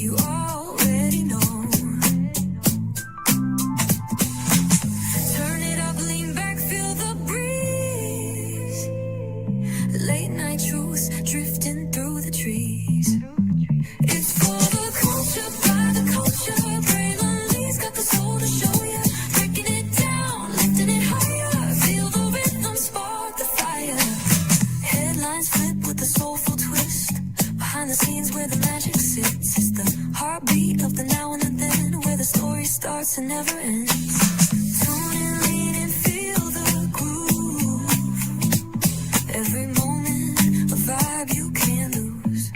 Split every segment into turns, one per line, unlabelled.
you already know. Turn it up, lean back, feel the breeze. Late night truths drifting through the trees. It's for the culture, by the culture. Braylon Lee's got the soul to show ya. Breaking it down, lifting it higher. Feel the rhythm, spark the fire. Headlines flip with a soulful twist. Behind the scenes where the magic sits. It's the heartbeat of the now and the then, where the story starts and never ends. Tune in, lean and feel the groove. Every moment, a vibe you can't lose.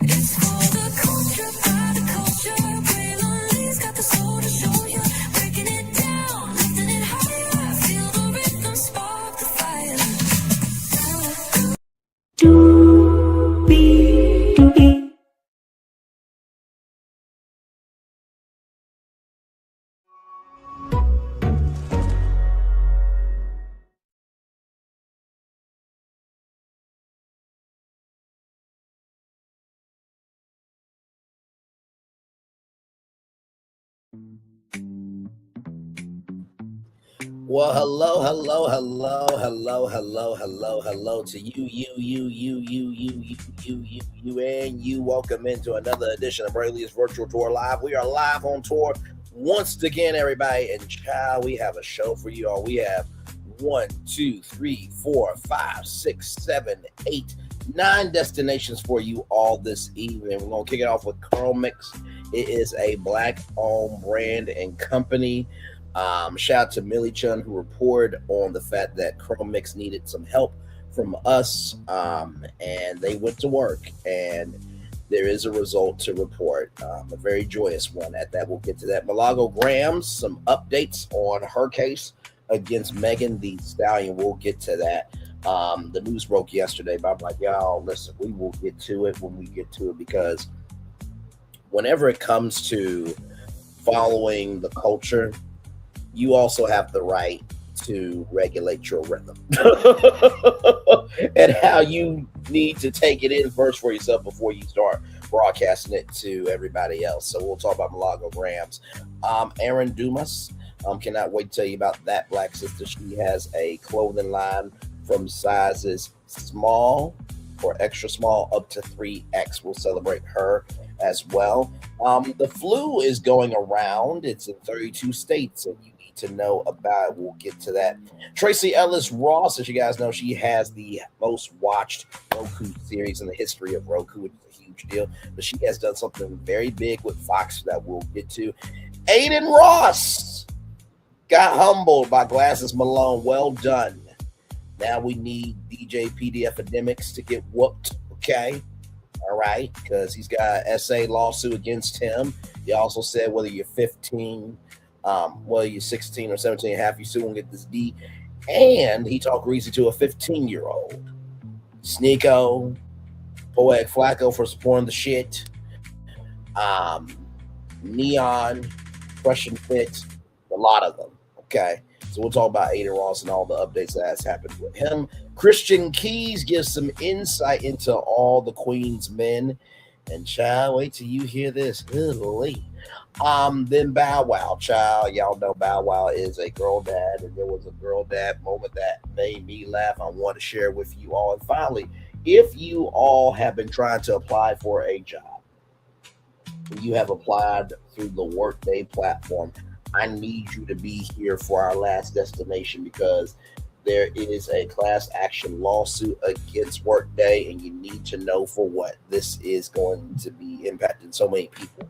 It's for the culture, by the culture. Braylon Lee's got the soul to show ya. Breaking it down, lifting it higher. Feel the rhythm, spark the fire.
Well, hello to you, and you. Welcome into another edition of Braylon's Virtual Tour Live. We are live on tour once again, everybody, and child, we have a show for you all. We have 1, 2, 3, 4, 5, 6, 7, 8, 9 destinations for you all this evening. We're gonna kick it off with CurlMix. It is a Black-owned brand and company. Shout out to Millie Chun, who reported on the fact that CurlMix needed some help from us, and they went to work, and there is a result to report, a very joyous one at that. We'll get to that. Milagro Gramz, some updates on her case against Megan Thee Stallion. We'll get to that. The news broke yesterday, but I'm like, y'all, listen, we will get to it when we get to it, because whenever it comes to following the culture, you also have the right to regulate your rhythm and how you need to take it in first for yourself before you start broadcasting it to everybody else. So we'll talk about Milagro Gramz. Erinn Dumas, cannot wait to tell you about that black sister. She has a clothing line from sizes small or extra small up to 3X. We'll celebrate her as well. The flu is going around. It's in 32 states, and you need to know about it. We'll get to that. Tracee Ellis Ross, as you guys know, she has the most watched Roku series in the history of Roku, which is a huge deal. But she has done something very big with Fox that we'll get to. Adin Ross got humbled by Glasses Malone. Well done. Now we need DJ PD Epidemics to get whooped, okay? All right, because he's got an SA lawsuit against him. He also said whether you're 15, whether you're 16 or 17 and a half, you still won't get this D. And he talked greasy to a 15-year-old. Sneeko, Poetic Flacco for supporting the shit. Neon, Question Fit, a lot of them, okay? So we'll talk about Adin Ross and all the updates that has happened with him. Christian Keys gives some insight into all the Queen's men. And child, wait till you hear this. Holy. Then Bow Wow, child. Y'all know Bow Wow is a girl dad, and there was a girl dad moment that made me laugh. I want to share with you all. And finally, if you all have been trying to apply for a job, you have applied through the Workday platform, I need you to be here for our last destination, because there is a class action lawsuit against Workday, and you need to know for what. This is going to be impacting so many people.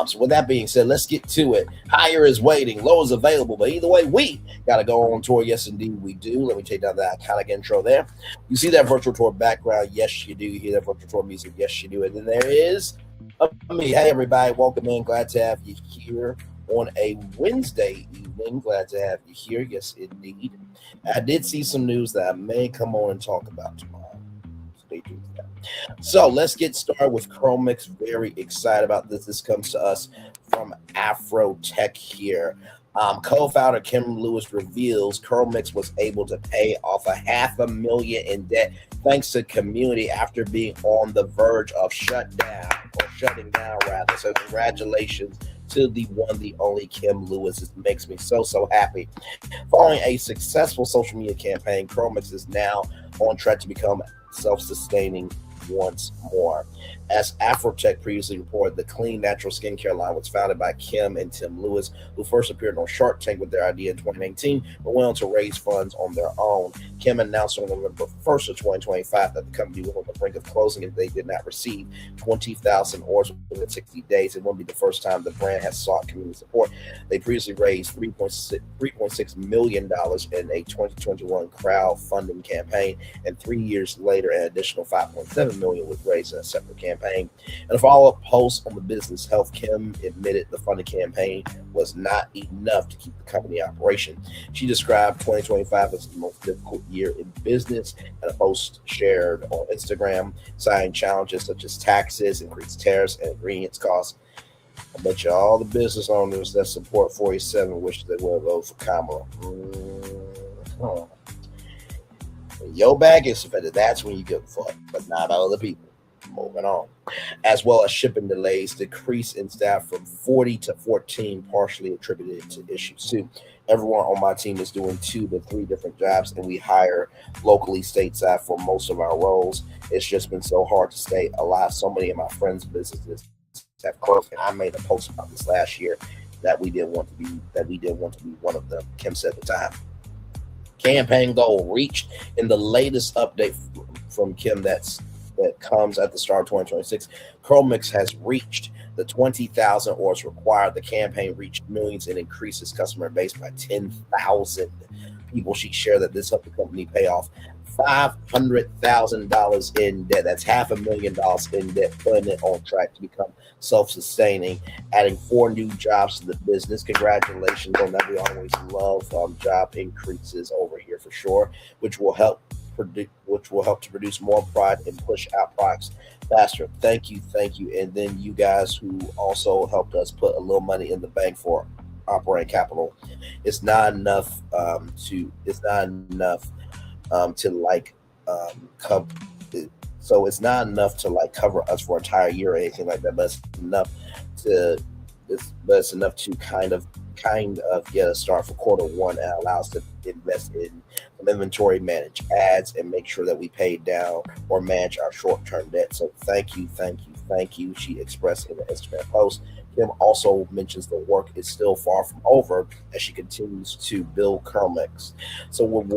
So with that being said, let's get to it. Higher is waiting, low is available, but either way, we got to go on tour. Yes, indeed, we do. Let me take down that iconic intro there. You see that virtual tour background? Yes, you do. You hear that virtual tour music? Yes, you do. And then there is me. Hey, everybody. Welcome in. Glad to have you here on a Wednesday evening. Glad to have you here. Yes, indeed. I did see some news that I may come on and talk about tomorrow. Stay tuned for that. So let's get started with CurlMix. Very excited about this. This comes to us from Afro Tech here. Co-founder Kim Lewis reveals CurlMix was able to pay off $500,000 in debt thanks to community after being on the verge of shutdown or shutting down rather. So congratulations to the one, the only Kim Lewis. It makes me so happy. Following a successful social media campaign, CurlMix is now on track to become self-sustaining once more. As Afrotech previously reported, the clean natural skincare line was founded by Kim and Tim Lewis, who first appeared on Shark Tank with their idea in 2019, but went on to raise funds on their own. Kim announced on November 1st of 2025 that the company was on the brink of closing if they did not receive 20,000 orders within 60 days. It won't be the first time the brand has sought community support. They previously raised $3.6 million in a 2021 crowdfunding campaign, and 3 years later, an additional $5.7 million was raised in a separate campaign. In a follow-up post on the Business Health, Kim admitted the funding campaign was not enough to keep the company in operation. She described 2025 as the most difficult year in business in a post shared on Instagram, citing challenges such as taxes, increased tariffs, and ingredients costs. I bet you all the business owners that support 47 wish they would vote for Kamala. Your back is offended. That's when you give a fuck, but not other people. Moving on. As well as shipping delays, decrease in staff from 40 to 14, partially attributed to issues too. Everyone on my team is doing 2 to 3 different jobs, and we hire locally stateside for most of our roles. It's just been so hard to stay alive. So many of my friends' businesses have closed, and I made a post about this last year that we didn't want to be one of them. Kim said at the time. Campaign goal reached in the latest update from Kim that comes at the start of 2026. CurlMix has reached the 20,000 orders required. The campaign reached millions and increases customer base by 10,000 people. She shared that this helped the company pay off $500,000 in debt. That's $500,000 in debt, putting it on track to become self-sustaining, adding 4 new jobs to the business. Congratulations on that. We always love job increases over here for sure, which will help to produce more product and push out products faster. Thank you. And then you guys who also helped us put a little money in the bank for operating capital. It's not enough to cover us for an entire year or anything like that, but it's enough to kind of get a start for quarter one and allow us to invest in some inventory, manage ads, and make sure that we pay down or manage our short-term debt. So thank you, she expressed in the Instagram post. Kim also mentions the work is still far from over as she continues to build CurlMix. So what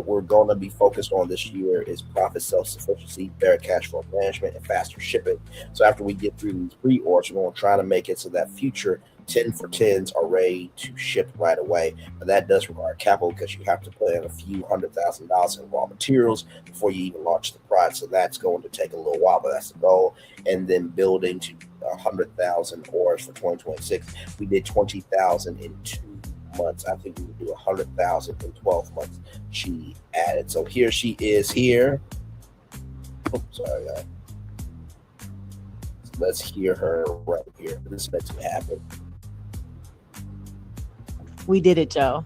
we're going to be focused on this year is profit, self-sufficiency, better cash flow management, and faster shipping. So after we get through these pre-orders, we're going to try to make it so that future 10 for 10s are ready to ship right away. But that does require capital because you have to put in a few $100,000 in raw materials before you even launch the product. So that's going to take a little while, but that's the goal. And then building to 100,000 orders for 2026. We did 20,000 in 2 months. I think we would do 100,000 in 12 months. She added. So here she is here. Oh, sorry, guys. Let's hear her right here. This makes me happy.
We did it, Joe.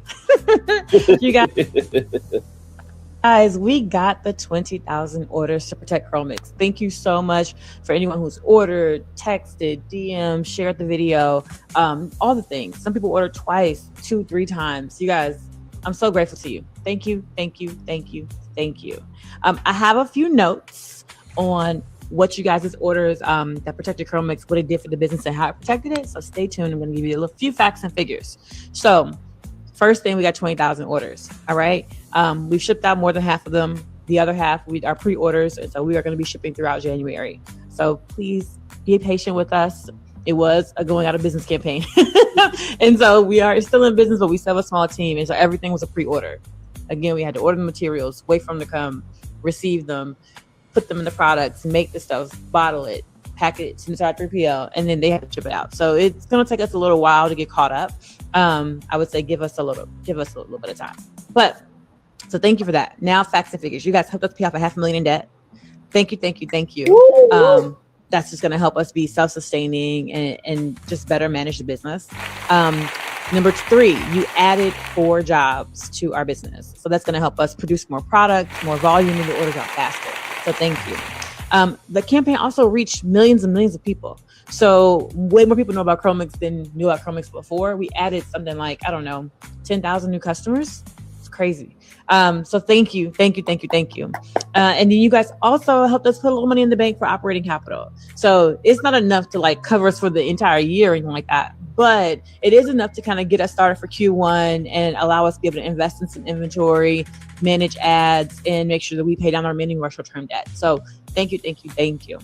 You guys, we got the 20,000 orders to protect CurlMix. Thank you so much for anyone who's ordered, texted, DM, shared the video, all the things. Some people ordered twice, 2, 3 times. You guys, I'm so grateful to you. Thank you. I have a few notes on what you guys' orders that protected CurlMix, what it did for the business and how it protected it. So stay tuned. I'm going to give you a few facts and figures. So first thing, we got 20,000 orders. All right. We've shipped out more than half of them. The other half are pre-orders. And so we are going to be shipping throughout January. So please be patient with us. It was a going out of business campaign. And so we are still in business, but we still have a small team. And so everything was a pre-order. Again, we had to order the materials, wait for them to come, receive them, put them in the products, make the stuff, bottle it, pack it, send it to our 3PL, and then they have to ship it out. So it's going to take us a little while to get caught up. I would say give us a little bit of time. But so thank you for that. Now facts and figures. You guys helped us pay off $500,000 in debt. Thank you. That's just going to help us be self-sustaining and just better manage the business. Number 3, you added 4 jobs to our business. So that's going to help us produce more product, more volume, and the orders out faster. So thank you. The campaign also reached millions and millions of people. So way more people know about CurlMix than knew about CurlMix before. We added something like, I don't know, 10,000 new customers. It's crazy. So thank you. And then you guys also helped us put a little money in the bank for operating capital. So it's not enough to like cover us for the entire year or anything like that, but it is enough to kind of get us started for Q1 and allow us to be able to invest in some inventory, manage ads, and make sure that we pay down our remaining short-term debt. So thank you.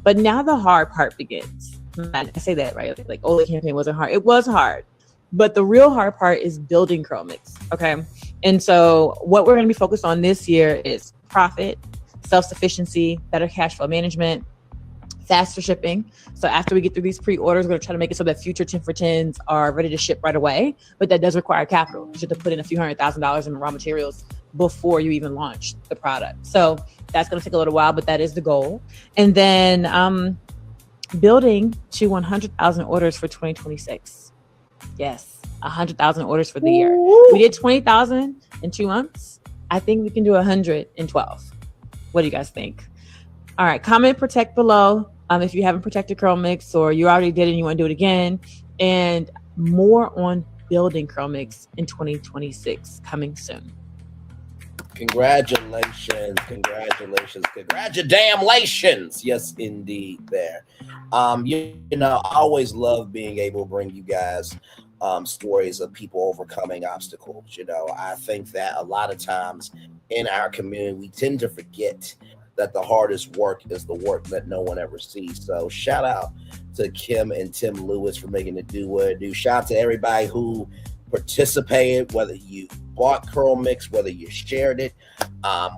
But now the hard part begins. I say that right? Like, oh, the campaign wasn't hard. It was hard. But the real hard part is building CurlMix, okay? And so what we're going to be focused on this year is profit, self-sufficiency, better cash flow management, faster shipping. So after we get through these pre-orders, we're going to try to make it so that future 10 for 10s are ready to ship right away. But that does require capital. You have to put in a few $100,000 in raw materials before you even launch the product. So that's going to take a little while, but that is the goal. And then building to 100,000 orders for 2026. Yes, 100,000 orders for the year. We did 20,000 in 2 months. I think we can do 100 in 12. What do you guys think? All right, comment protect below if you haven't protected CurlMix or you already did and you want to do it again. And more on building CurlMix in 2026 coming soon.
Congratulations. Yes, indeed there. You know, I always love being able to bring you guys stories of people overcoming obstacles. You know, I think that a lot of times in our community, we tend to forget that the hardest work is the work that no one ever sees. So shout out to Kim and Tim Lewis for making it do what it do. Shout out to everybody who participated, whether you bought CurlMix, whether you shared it.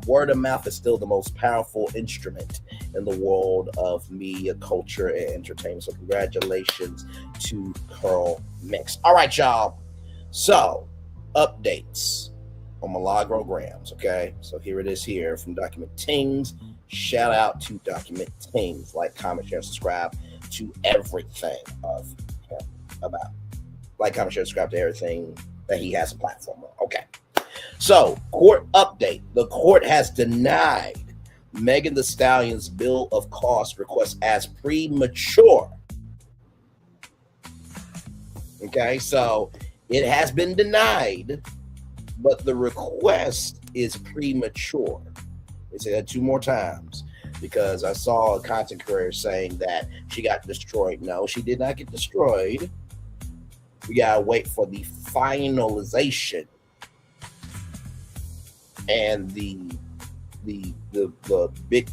Word of mouth is still the most powerful instrument in the world of media, culture, and entertainment. So congratulations to CurlMix. All right, y'all. So updates on Milagro Gramz. Okay, so here it is here from Document Tings. Shout out to Document Tings. Like, comment, share, subscribe to everything of him about. Like, comment, share, subscribe to everything that he has a platform on. Okay. So, court update. The court has denied Megan Thee Stallion's bill of costs request as premature. Okay, so it has been denied, but the request is premature. They say that 2 more times because I saw a content creator saying that she got destroyed. No, she did not get destroyed. We gotta wait for the finalization and the big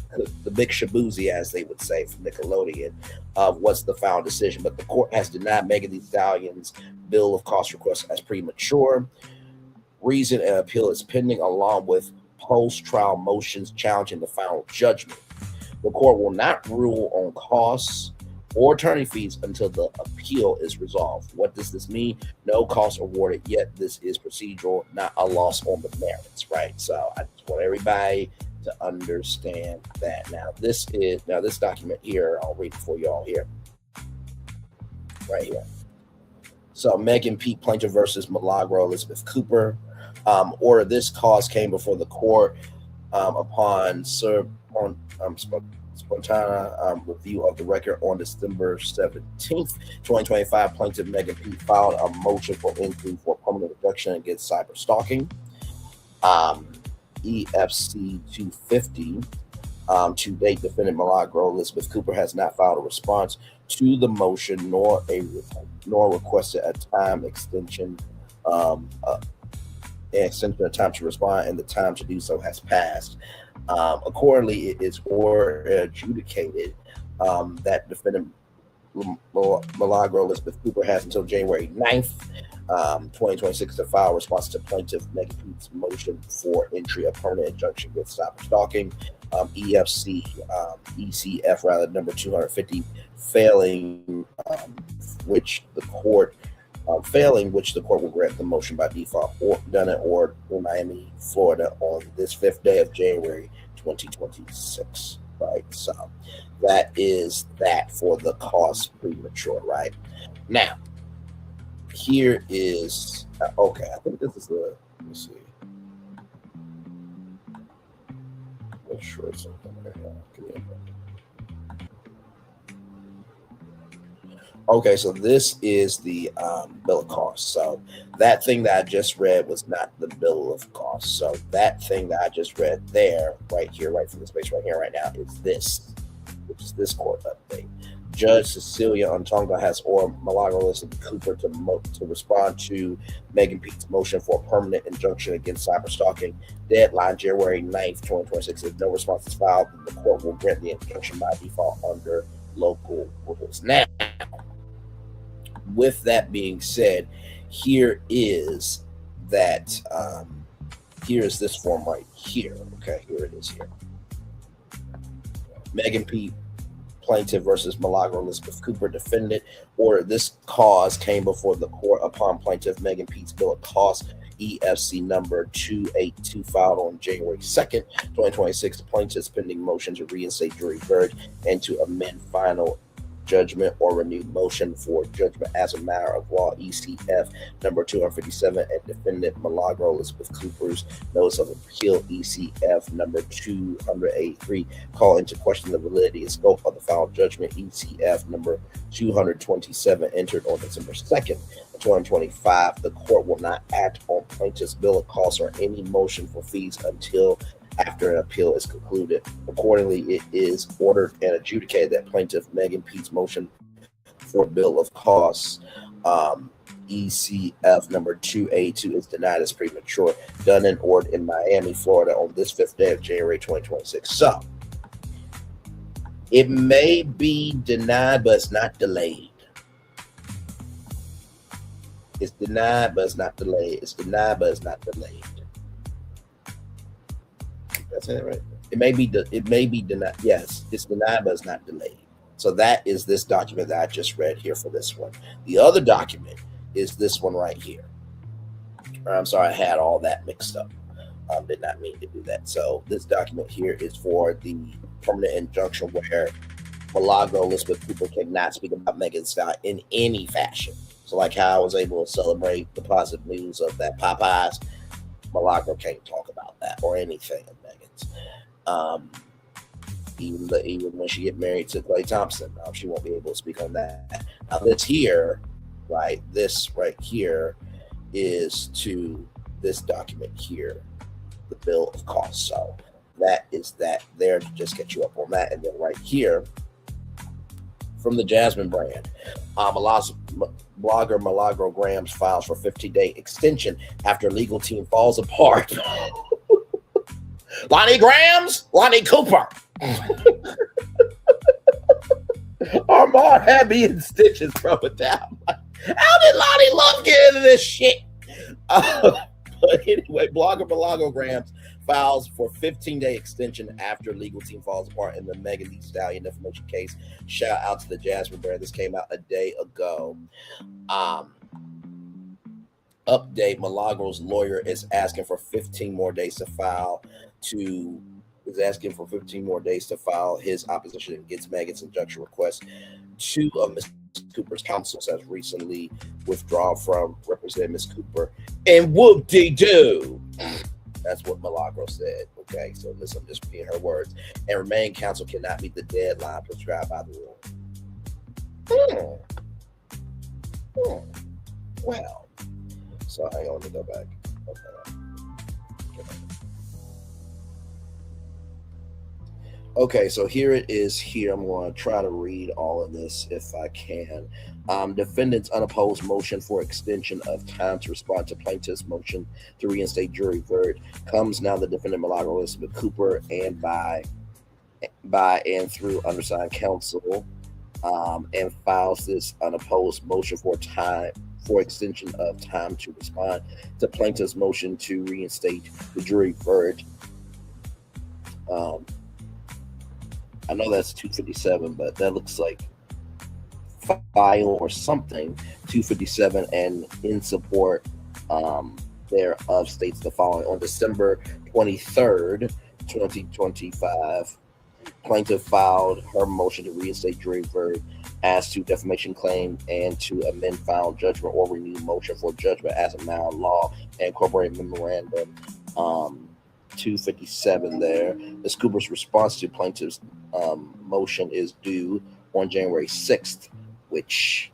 shaboozy, as they would say from Nickelodeon, of what's the final decision. But the court has denied Megan Thee Stallion's bill of cost request as premature. Reason an appeal is pending, along with post-trial motions challenging the final judgment. The court will not rule on costs or attorney fees until the appeal is resolved. What does this mean? No costs awarded yet. This is procedural, not a loss on the merits, right? So I just want everybody to understand that. Now this document here, I'll read it for y'all here. Right here. So Megan P. plaintiff versus Milagro Elizabeth Cooper. Order this cause came before the court upon spontane review of the record on December 17th, 2025. Plaintiff Megan P. filed a motion for inquiry for permanent reduction against cyber stalking. EFC 250. To date, defendant Milagro Elizabeth Cooper has not filed a response to the motion nor requested a time extension. Extension of time to respond, and the time to do so has passed. Accordingly, it is adjudicated that defendant Milagro Elizabeth Cooper has until January 9th, 2026 to file a response to plaintiff Megan P's motion for entry of permanent injunction with cyber stalking. ECF number 250, failing which the court will grant the motion by default, or done it or in Miami, Florida, on this 5th day of January 2026. Right, so that is that for the cost premature. Right now, here is okay. I think this is the. Let me see. sure something right now. Okay, so this is the bill of costs. So that thing that I just read was not the bill of costs. So that thing that I just read there, right here, right from the space right here, right now, is this, which is this court update. Judge Cecilia Untonga has ordered Milagro Elizabeth Cooper to respond to Megan Pete's motion for a permanent injunction against cyberstalking. Deadline January 9th, 2026. If no response is filed, the court will grant the injunction by default under local rules. Now, with that being said, here is that here is this form right here. Okay, here it is here. Megan Pete, plaintiff versus Milagro Elizabeth Cooper, defendant. Order this cause came before the court upon plaintiff Megan Pete's bill of costs, EFC number 282, filed on January 2nd, 2026. The plaintiff's pending motion to reinstate jury verdict and to amend final judgment or renewed motion for judgment as a matter of law, ECF number 257, and defendant Milagro Elizabeth Cooper's notice of appeal, ECF number 283, call into question the validity and scope of the final judgment, ECF number 227, entered on December 2nd, 2025. The court will not act on plaintiff's bill of costs or any motion for fees until after an appeal is concluded. Accordingly, it is ordered and adjudicated that plaintiff Megan Pete's motion for bill of costs, ECF number 282, is denied as premature, done and ordered in Miami, Florida on this 5th day of January 2026. So, it may be denied, but it's not delayed. It's denied, but it's not delayed. It's denied, but it's not delayed. That's it, right? It may be denied. Yes, it's denied, but it's not delayed. So that is this document that I just read here for this one. The other document is this one right here. I'm sorry, I had all that mixed up. Did not mean to do that. So this document here is for the permanent injunction where Milagro Elizabeth Cooper cannot speak about Megan's style in any fashion. So like how I was able to celebrate the positive news of that Popeyes, Milagro can't talk about that or anything of Megan's. Even when she get married to Klay Thompson, she won't be able to speak on that. Now this here, right? This right here is to this document here, the bill of costs. So that is that there to just get you up on that. And then right here from the Jasmine brand, blogger Milagro Gramz files for 15-day extension after legal team falls apart. Lonnie Gramz, Lonnie Cooper. Armand had me in stitches from it down. How did Lonnie love getting into this shit? But anyway, blogger Milagro Gramz files for 15-day extension after legal team falls apart in the Megan Thee Stallion defamation case. Shout out to the Jasmine brand. This came out a day ago. Update: Milagro's lawyer is asking for 15 more days to file his opposition against Megan's injunction request. Two of Ms. Cooper's counsels has recently withdrawn from representing Ms. Cooper. And whoop-de-doo. That's what Milagro said. Okay, so listen, I'm just repeating her words. And remain counsel cannot meet the deadline prescribed by the rule. Well, so hang on, let me go back. Okay, so here it is here. I'm going to try to read all of this if I can. Defendant's unopposed motion for extension of time to respond to plaintiff's motion to reinstate jury verdict comes now the defendant Milagro Elizabeth Cooper and by and through undersigned counsel and files this unopposed motion for extension of time to respond to plaintiff's motion to reinstate the jury verdict. I know that's 257, but that looks like file or something. 257, and in support thereof states the following: on December 23rd, 2025, plaintiff filed her motion to reinstate jury verdict as to defamation claim and to amend final judgment or renew motion for judgment as a matter of law and incorporate memorandum 257 there. Ms. Cooper's response to plaintiff's motion is due on January 6th, which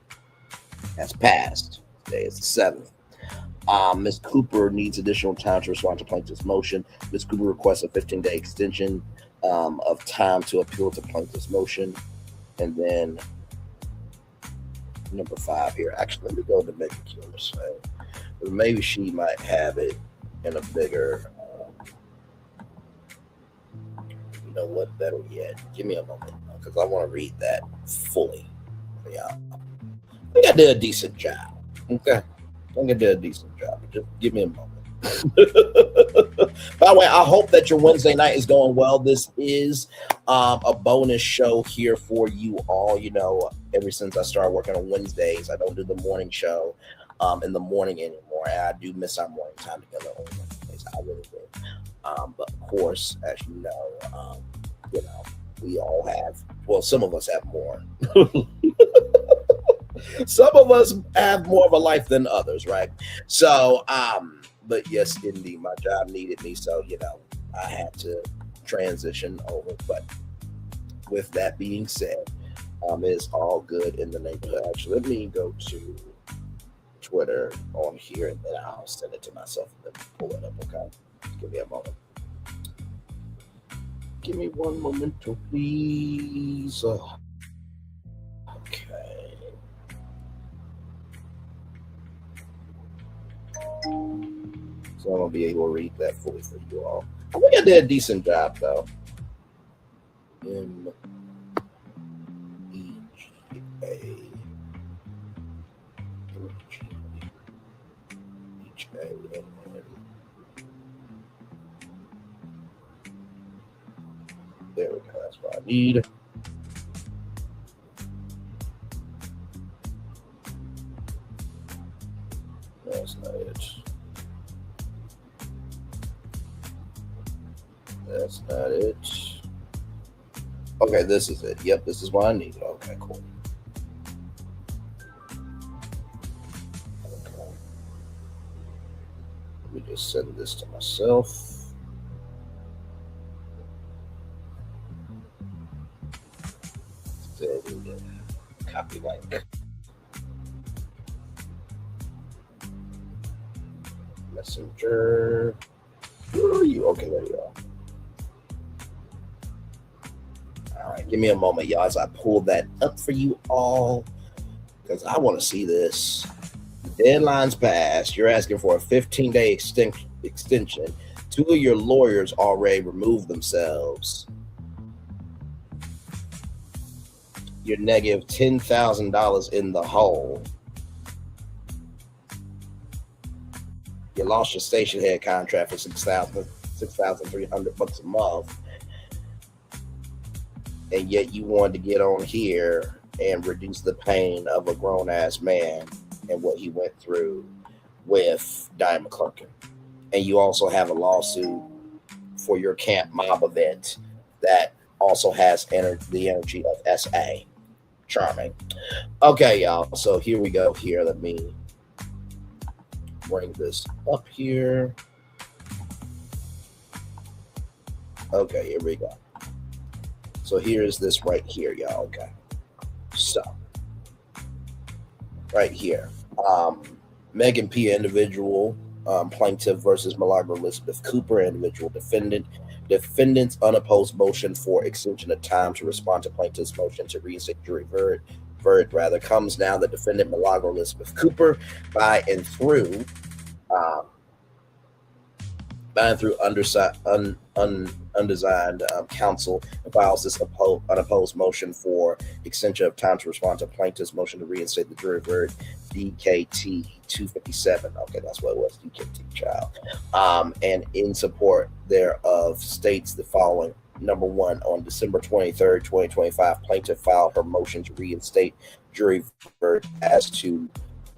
has passed. Today is the 7th. Ms. Cooper needs additional time to respond to plaintiff's motion. Ms. Cooper requests a 15-day extension of time to appeal to plaintiff's motion. And then number 5 here. Actually, let me go to Megan Kilmer's thing. Maybe she might have it in a bigger, you know what, better yet. Give me a moment because I want to read that fully. Yeah. I think I did a decent job. Okay. I think I did a decent job. Just give me a moment. By the way, I hope that your Wednesday night is going well. This is a bonus show here for you all. You know, ever since I started working on Wednesdays, I don't do the morning show in the morning anymore. And I do miss our morning time together on Wednesdays. I really do. But of course, as you know, we all have, well, some of us have more. Some of us have more of a life than others, right? So, but yes, indeed, my job needed me. So, I had to transition over. But with that being said, it's all good in the neighborhood. Actually, let me go to Twitter on here and then I'll send it to myself and then pull it up, okay? Give me a moment. Give me one moment, please. Okay. So I'm going to be able to read that fully for you all. I think I did a decent job, though. There we go. That's what I need. That's not it. That's not it. Okay, this is it. Yep, this is what I need. Okay, cool. Okay. Let me just send this to myself. Copy link. Messenger. Where are you? Okay, there you go. All right, give me a moment, y'all, as I pull that up for you all, because I want to see this. The deadline's passed. You're asking for a 15-day extension. 2 of your lawyers already removed themselves. You're negative $10,000 in the hole. You lost your station head contract for $6,300 a month, and yet you wanted to get on here and reduce the pain of a grown-ass man and what he went through with Diane McClurkin. And you also have a lawsuit for your Camp Mob event that also has the energy of SA. Charming. Okay, y'all. So here we go. Here, let me bring this up here. Okay, here we go. So here's this right here, y'all. Okay. So right here, Megan P. individual plaintiff versus Milagro Elizabeth Cooper, individual defendant. Defendant's unopposed motion for extension of time to respond to plaintiff's motion to reinstate jury verdict comes now. The defendant, Milagro Elizabeth Cooper, by and through undesigned counsel, files this unopposed motion for extension of time to respond to plaintiff's motion to reinstate the jury verdict, DKT 257. Okay, that's what it was, DKT, child. And in support thereof states the following. Number 1, on December 23rd, 2025, plaintiff filed her motion to reinstate jury verdict as to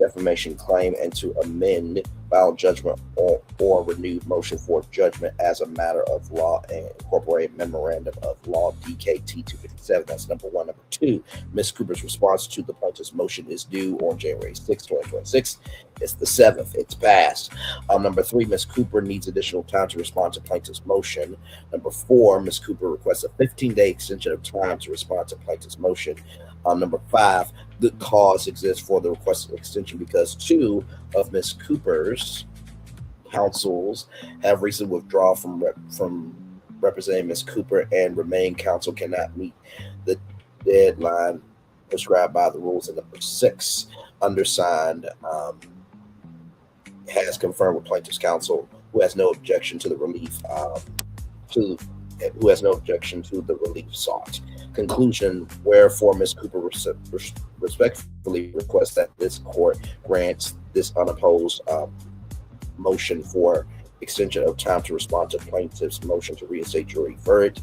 defamation claim and to amend final judgment or renewed motion for judgment as a matter of law and incorporate memorandum of law DKT 257. That's number one. Number two, Ms. Cooper's response to the plaintiff's motion is due on January 6, 2026. It's the 7th. It's passed. Number three, Ms. Cooper needs additional time to respond to plaintiff's motion. Number four, Ms. Cooper requests a 15-day extension of time to respond to plaintiff's motion. Number five, good cause exists for the requested extension because two of Ms. Cooper's counsels have recently withdrawn from representing Ms. Cooper, and remain counsel cannot meet the deadline prescribed by the rules. And number six, undersigned has confirmed with plaintiff's counsel, who has no objection to the relief sought. Conclusion, wherefore Ms. Cooper respectfully requests that this court grants this unopposed motion for extension of time to respond to plaintiff's motion to reinstate jury verdict.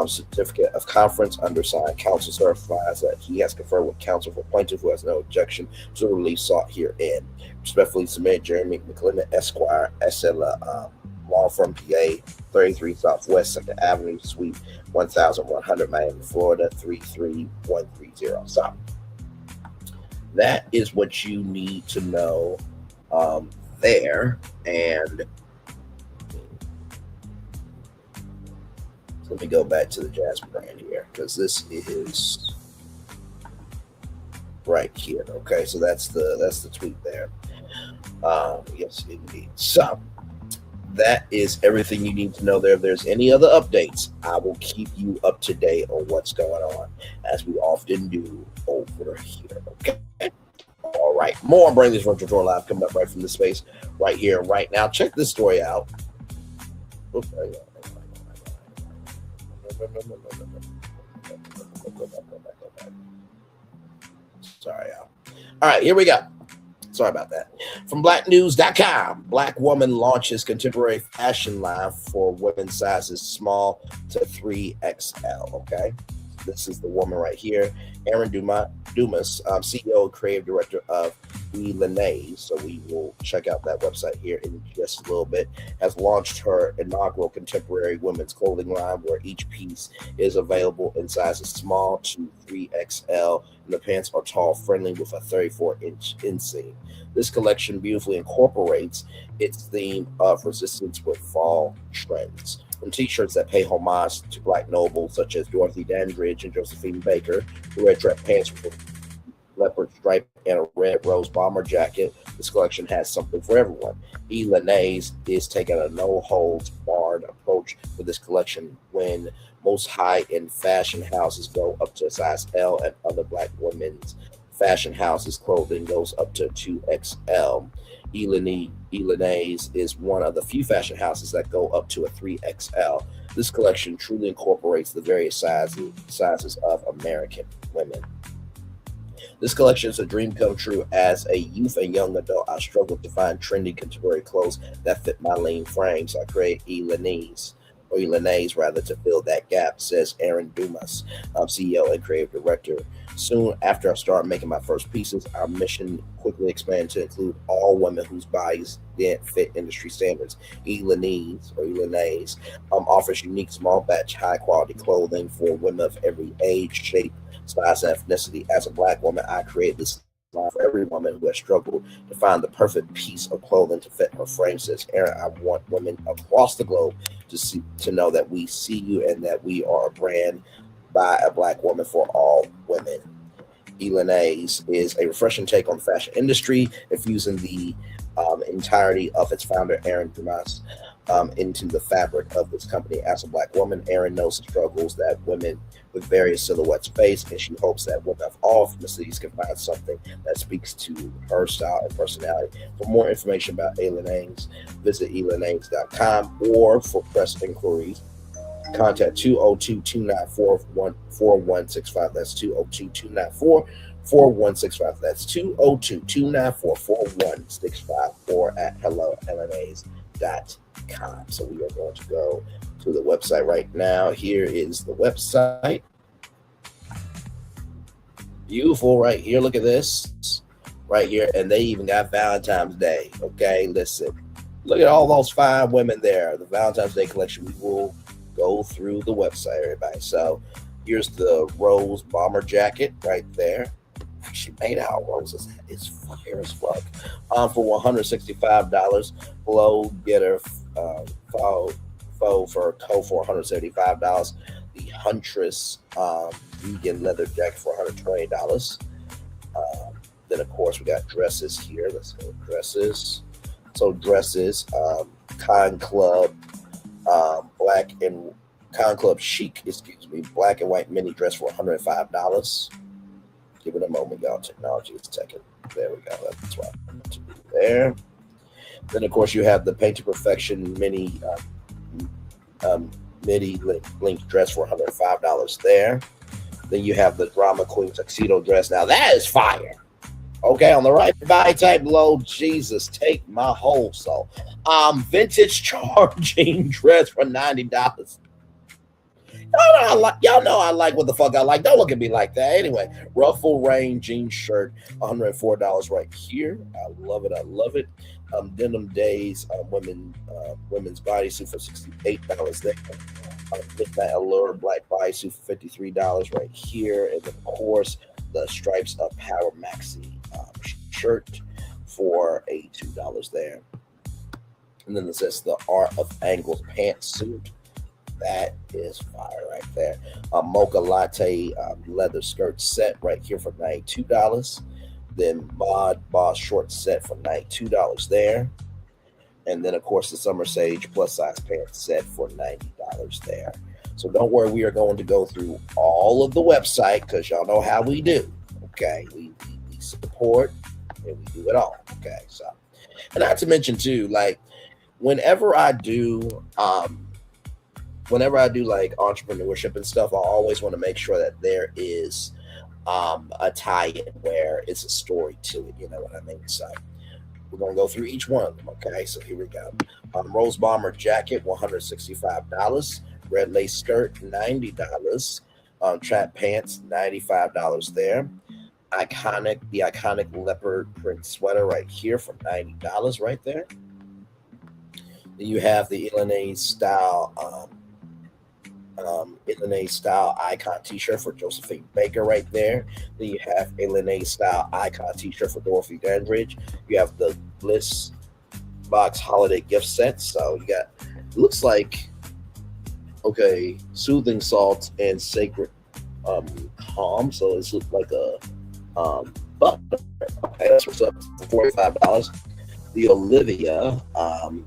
Certificate of conference, undersigned counsel certifies that he has conferred with counsel for plaintiff, who has no objection to the relief sought herein. Respectfully submit, Jeremy McClendon, Esquire, SL Law Firm, PA, 33 Southwest 2nd Avenue, Suite 1100, Miami, Florida, 33130. So that is what you need to know there. And let me go back to the Jazz brand here, because this is right here. Okay, so that's the tweet there. Yes, indeed. So that is everything you need to know there. If there's any other updates, I will keep you up to date on what's going on, as we often do over here. Okay. All right. More on Bring This Virtual Tour Live coming up right from the space right here, right now. Check this story out. Oops, sorry, y'all. All right, here we go. Sorry about that. From blacknews.com, Black woman launches contemporary fashion line for women's sizes small to 3XL. Okay. This is the woman right here, Erinn Dumas, CEO and creative director of Lene. So we will check out that website here in just a little bit. Has launched her inaugural contemporary women's clothing line, where each piece is available in sizes small to 3XL, and the pants are tall friendly with a 34-inch inseam. This collection beautifully incorporates its theme of resistance with fall trends. From t-shirts that pay homage to Black nobles such as Dorothy Dandridge and Josephine Baker, to red dress pants with leopard stripe and a red rose bomber jacket, this collection has something for everyone. Lene's is taking a no-holds-barred approach with this collection, when most high-end fashion houses go up to size L, and other Black women's fashion houses clothing goes up to 2XL. Lene's is one of the few fashion houses that go up to a 3XL. This collection truly incorporates the various sizes of American women. This collection is a dream come true. As a youth and young adult, I struggled to find trendy contemporary clothes that fit my lean frame, so I created Lene's to fill that gap, says Erinn Dumas, CEO and creative director. Soon after I started making my first pieces, our mission quickly expanded to include all women whose bodies didn't fit industry standards. Lene's offers unique small batch, high quality clothing for women of every age, shape, size, and ethnicity. As a Black woman, I created this line for every woman who has struggled to find the perfect piece of clothing to fit her frame, says Erinn. I want women across the globe to know that we see you and that we are a brand by a Black woman for all women. Lene's is a refreshing take on the fashion industry, infusing the entirety of its founder, Erinn Dumas, into the fabric of this company. As a Black woman, Erinn knows the struggles that women with various silhouettes face, and she hopes that women of all ethnicities can find something that speaks to her style and personality. For more information about Lene's, visit elenays.com, or for press inquiries, contact 202-294-4165. That's 202-294-4165. That's 202-294-4165, or at hello@lenays.com. So we are going to go to the website right now. Here is the website. Beautiful right here. Look at this. right here, and they even got Valentine's Day. Okay, listen, look at all those fine women there. The Valentine's Day collection. We will go through the website, everybody. So here's the rose bomber jacket right there. Actually made out of roses. It's fire as fuck. For $165. Blow getter faux fur coat for $175. The Huntress vegan leather jacket for $120. Then of course we got dresses here. Let's go dresses. So dresses, Con Club, black and Con Club chic, excuse me, black and white mini dress for $105. Give it a moment, y'all. Technology is taking. There we go. That's what I want to do there. Then of course you have the Paint to Perfection mini midi link dress for $105 there. Then you have the Drama Queen tuxedo dress. Now that is fire. Okay, on the right body type below, Jesus, take my whole soul. Vintage charging dress for $90. Y'all know I like what the fuck I like. Don't look at me like that. Anyway, Ruffle Rain jean shirt, $104 right here. I love it. I love it. Denim Days women's bodysuit for $68 there. Midnight Allure black bodysuit for $53 right here. And of course, the Stripes of Power Maxi shirt for $82 there. And then it says the Art of Angles pantsuit. That is fire right there. Mocha Latte leather skirt set right here for $92. Then Mod Boss short set for $92 there. And then, of course, the Summer Sage plus size pants set for $90 there. So don't worry, we are going to go through all of the website because y'all know how we do. Okay, we support and we do it all. Okay, so, and not to mention too, like whenever I do like entrepreneurship and stuff, I always want to make sure that there is a tie-in where it's a story to it. You know what I mean? So we're gonna go through each one of them. Okay, so here we go. Rose Bomber jacket, $165. Red lace skirt, $90. Trap pants, $95 there. The iconic leopard print sweater right here for $90 right there. Then you have the Illinois style icon t-shirt for Josephine Baker right there. Then you have Illinois style icon t-shirt for Dorothy Dandridge. You have the Bliss box holiday gift set. So you got, looks like, okay, soothing salt and sacred calm. So it's like a butter. Okay, that's what's up for $45. The Olivia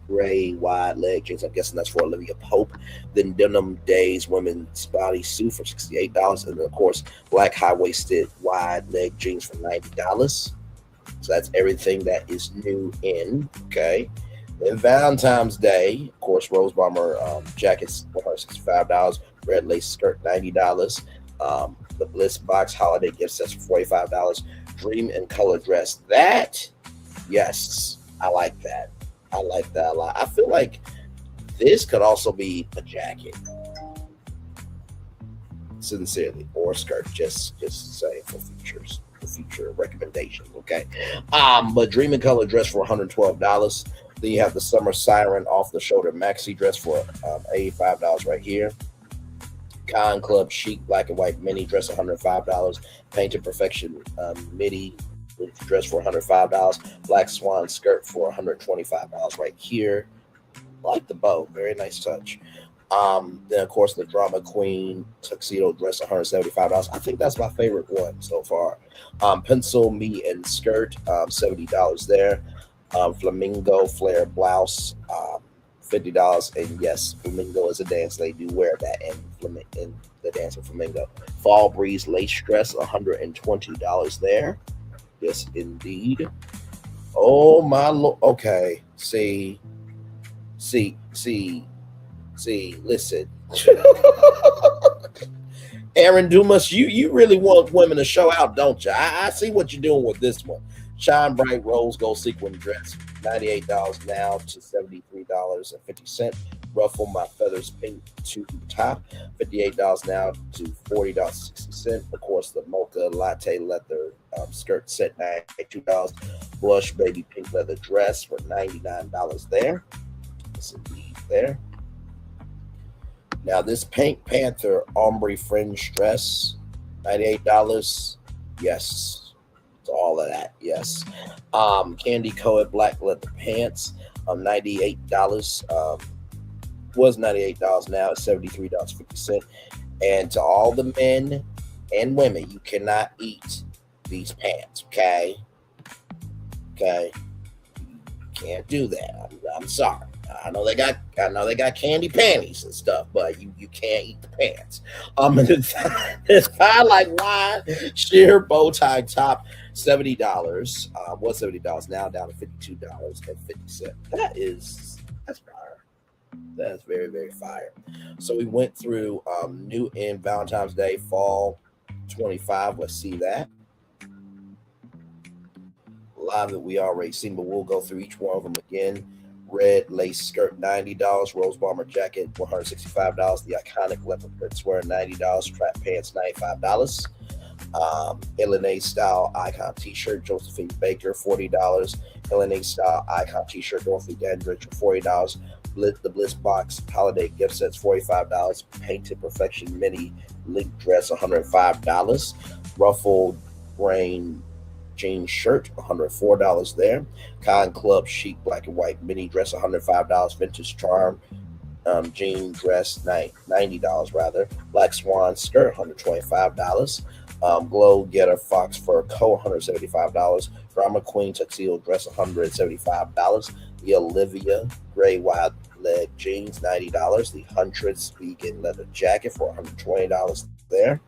gray wide leg jeans. I'm guessing that's for Olivia Pope. Then Denim Days women's body suit for $68. And then, of course, black high-waisted wide leg jeans for $90. So that's everything that is new in. Okay. Then Valentine's Day, of course, Rose Bomber jackets, $165. Red lace skirt, $90. The Bliss box holiday gift sets for $45. Dream and color dress. That, yes. I like that. I like that a lot. I feel like this could also be a jacket. Sincerely, or skirt, just saying for future recommendations. Okay. But Dream and Color dress for $112. Then you have the Summer Siren off the shoulder maxi dress for $85 right here. Con Club chic black and white mini dress $105. Painted Perfection midi dress for $105. Black Swan skirt for $125 right here. I like the bow, very nice touch. Then of course the Drama Queen tuxedo dress $175. I think that's my favorite one so far. Pencil me and skirt $70 there. Flamingo flare blouse $50. And yes, flamingo is a dance. They do wear that in the dance of flamingo. Fall breeze lace dress $120 there. Yes, indeed. Oh my Lord. Okay. See. Listen. Erinn Dumas, you really want women to show out, don't you? I see what you're doing with this one. Shine Bright Rose Gold Sequin dress, $98 now to $73.50. Ruffle My Feathers pink to top, $58 now to $40.60. Of course, the Mocha Latte leather skirt set, $92. Blush baby pink leather dress for $99 there. It's indeed there. Now this Pink Panther ombre fringe dress, $98. Yes, to all of that. Yes. Candy colored black leather pants, $98. Was $98, now it's $73.50. And to all the men and women, you cannot eat these pants. Okay. Can't do that. I'm sorry. I know they got candy panties and stuff, but you can't eat the pants. It's kind of like wine sheer bow tie top, $70. Was $70, now down to $52.50. That's fire. That's very, very fire. So we went through new in Valentine's Day fall 25. Let's see that. A lot of it we already seen, but we'll go through each one of them again. Red lace skirt, $90. Rose bomber jacket, $165. The iconic leopard print sweater, $90. Trap pants, $95. LNA style icon t-shirt, Josephine Baker, $40. LNA style icon t-shirt, Dorothy Dandridge, $40. The Bliss box holiday gift sets, $45. Painted Perfection mini link dress, $105. Ruffled grain jean shirt, $104 there. Con Club chic black and white mini dress, $105. Vintage charm jean dress, $90 rather. Black swan skirt, $125. Glow Getter Fox Fur coat, $175. Drama Queen tuxedo dress, $175. The Olivia gray wide leg jeans, $90. The Huntress vegan leather jacket for $120 there.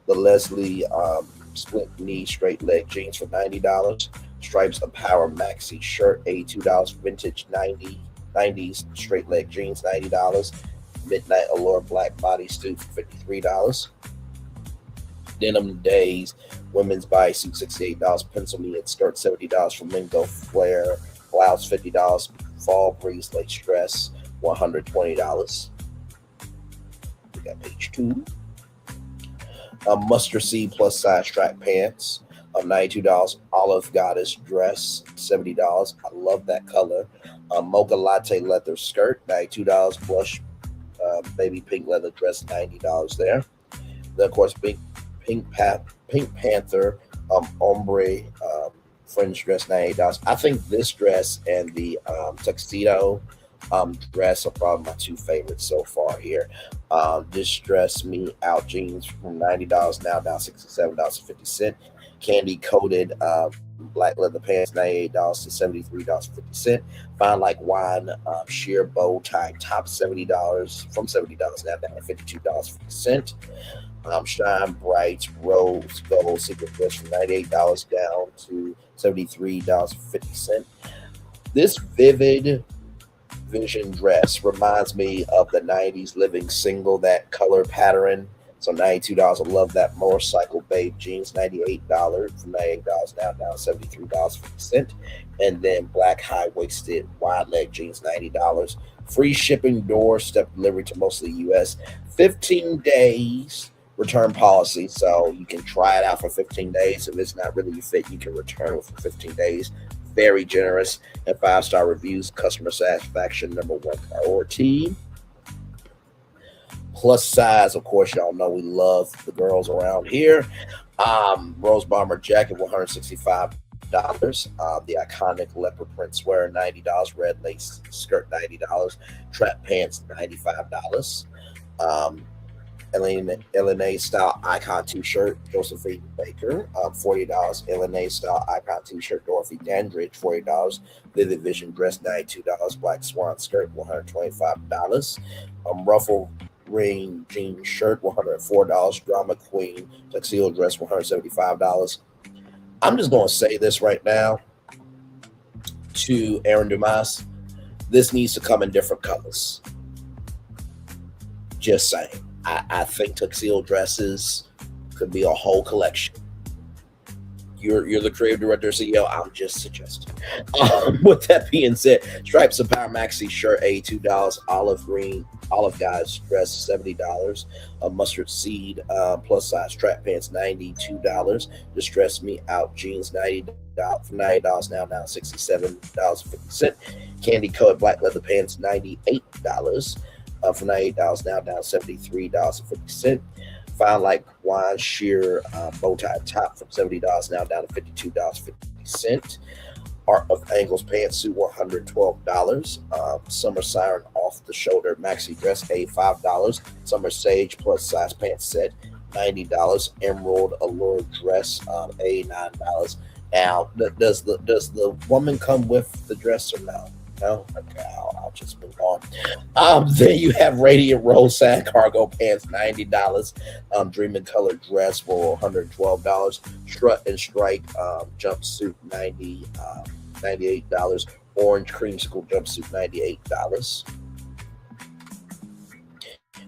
The Leslie split knee straight leg jeans for $90. Stripes of Power maxi shirt, $82. Vintage 90s straight leg jeans, $90. Midnight Allure black bodysuit for $53. Denim Days women's bodysuit, $68. Pencil me and skirt, $70. Flamingo flare blouse, $50. Fall breeze lace dress, $120. We got page 2. Mustard seed plus size track pants, $92. Olive Goddess dress, $70. I love that color. Mocha latte leather skirt, $92. Blush baby pink leather dress, $90 there. Then of course Pink Panther ombre fringe dress, $98. I think this dress and the tuxedo dress are probably my two favorites so far here. This dress me out jeans from $90, now down $67.50. Candy coated black leather pants, $98 to $73.50. Fine like wine sheer bow tie top, $70 from $70 now down to $52.50. Shine Bright Rose Gold Secret Dress from $98 down to $73.50. This vivid vision dress reminds me of the 90s Living Single, that color pattern. So $92. I love that. Motorcycle Babe jeans, $98 from $98 now down $73.50. And then black high-waisted wide leg jeans, $90. Free shipping, doorstep delivery to most of the U.S. 15 days return policy, so you can try it out for 15 days. If it's not really your fit, you can return it for 15 days. Very generous, and 5-star reviews. Customer satisfaction #1 priority. Plus size, of course, y'all know we love the girls around here. Rose bomber jacket, $165. The iconic leopard print sweater, $90. Red lace skirt, $90. Trap pants, $95. LNA style icon t-shirt, Josephine Baker, $40. LNA style icon t-shirt, Dorothy Dandridge, $40. Vivid Vision dress, $92. Black swan skirt, $125. Ruffle ring jean shirt, $104. Drama Queen tuxedo dress, $175. I'm just going to say this right now to Erinn Dumas. This needs to come in different colors. Just saying. I think tuxedo dresses could be a whole collection. You're the creative director, CEO. I'm just suggesting. With that being said, Stripes of Power Maxi shirt $82, olive guys dress $70, mustard seed plus size track pants $92, distress me out jeans $90 from $90 now down $67.50. Candy colored black leather pants $98 from $98 now down $73.50. Fine like wine sheer bow tie top from $70 now down to $52.50. Art of Angles pantsuit $112. Summer Siren off the shoulder maxi dress $85. Summer Sage plus size pants set $90. Emerald Allure dress $89. Now, does the woman come with the dress or no? No? Okay, I'll just move on. Then you have Radiant Rose Sand cargo pants, $90. Dreaming Color dress for $112. Strut and Strike jumpsuit, $98. Orange Creamsicle jumpsuit, $98.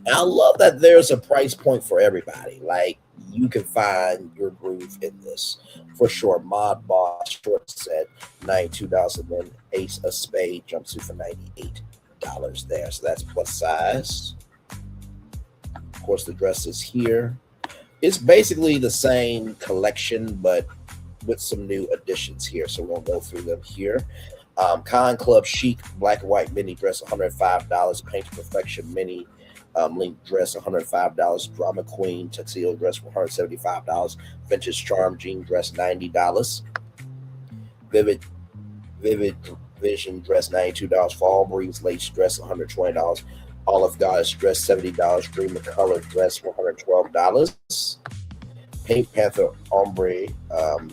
And I love that there's a price point for everybody. Like, you can find your groove in this for sure. Mod Boss short set $92, and then Ace of Spade jumpsuit for $98 there. So that's plus size. Of course, the dress is here. It's basically the same collection, but with some new additions here. So we'll go through them here. Con Club Chic black and white mini dress $105. Paint to Perfection mini link dress $105. Drama Queen tuxedo dress for $175. Vintage Charm jean dress $90. Vivid Vision dress $92. Fall Breeze lace dress $120. Olive Goddess dress $70. Dream of Color dress for $112. Pink Panther ombre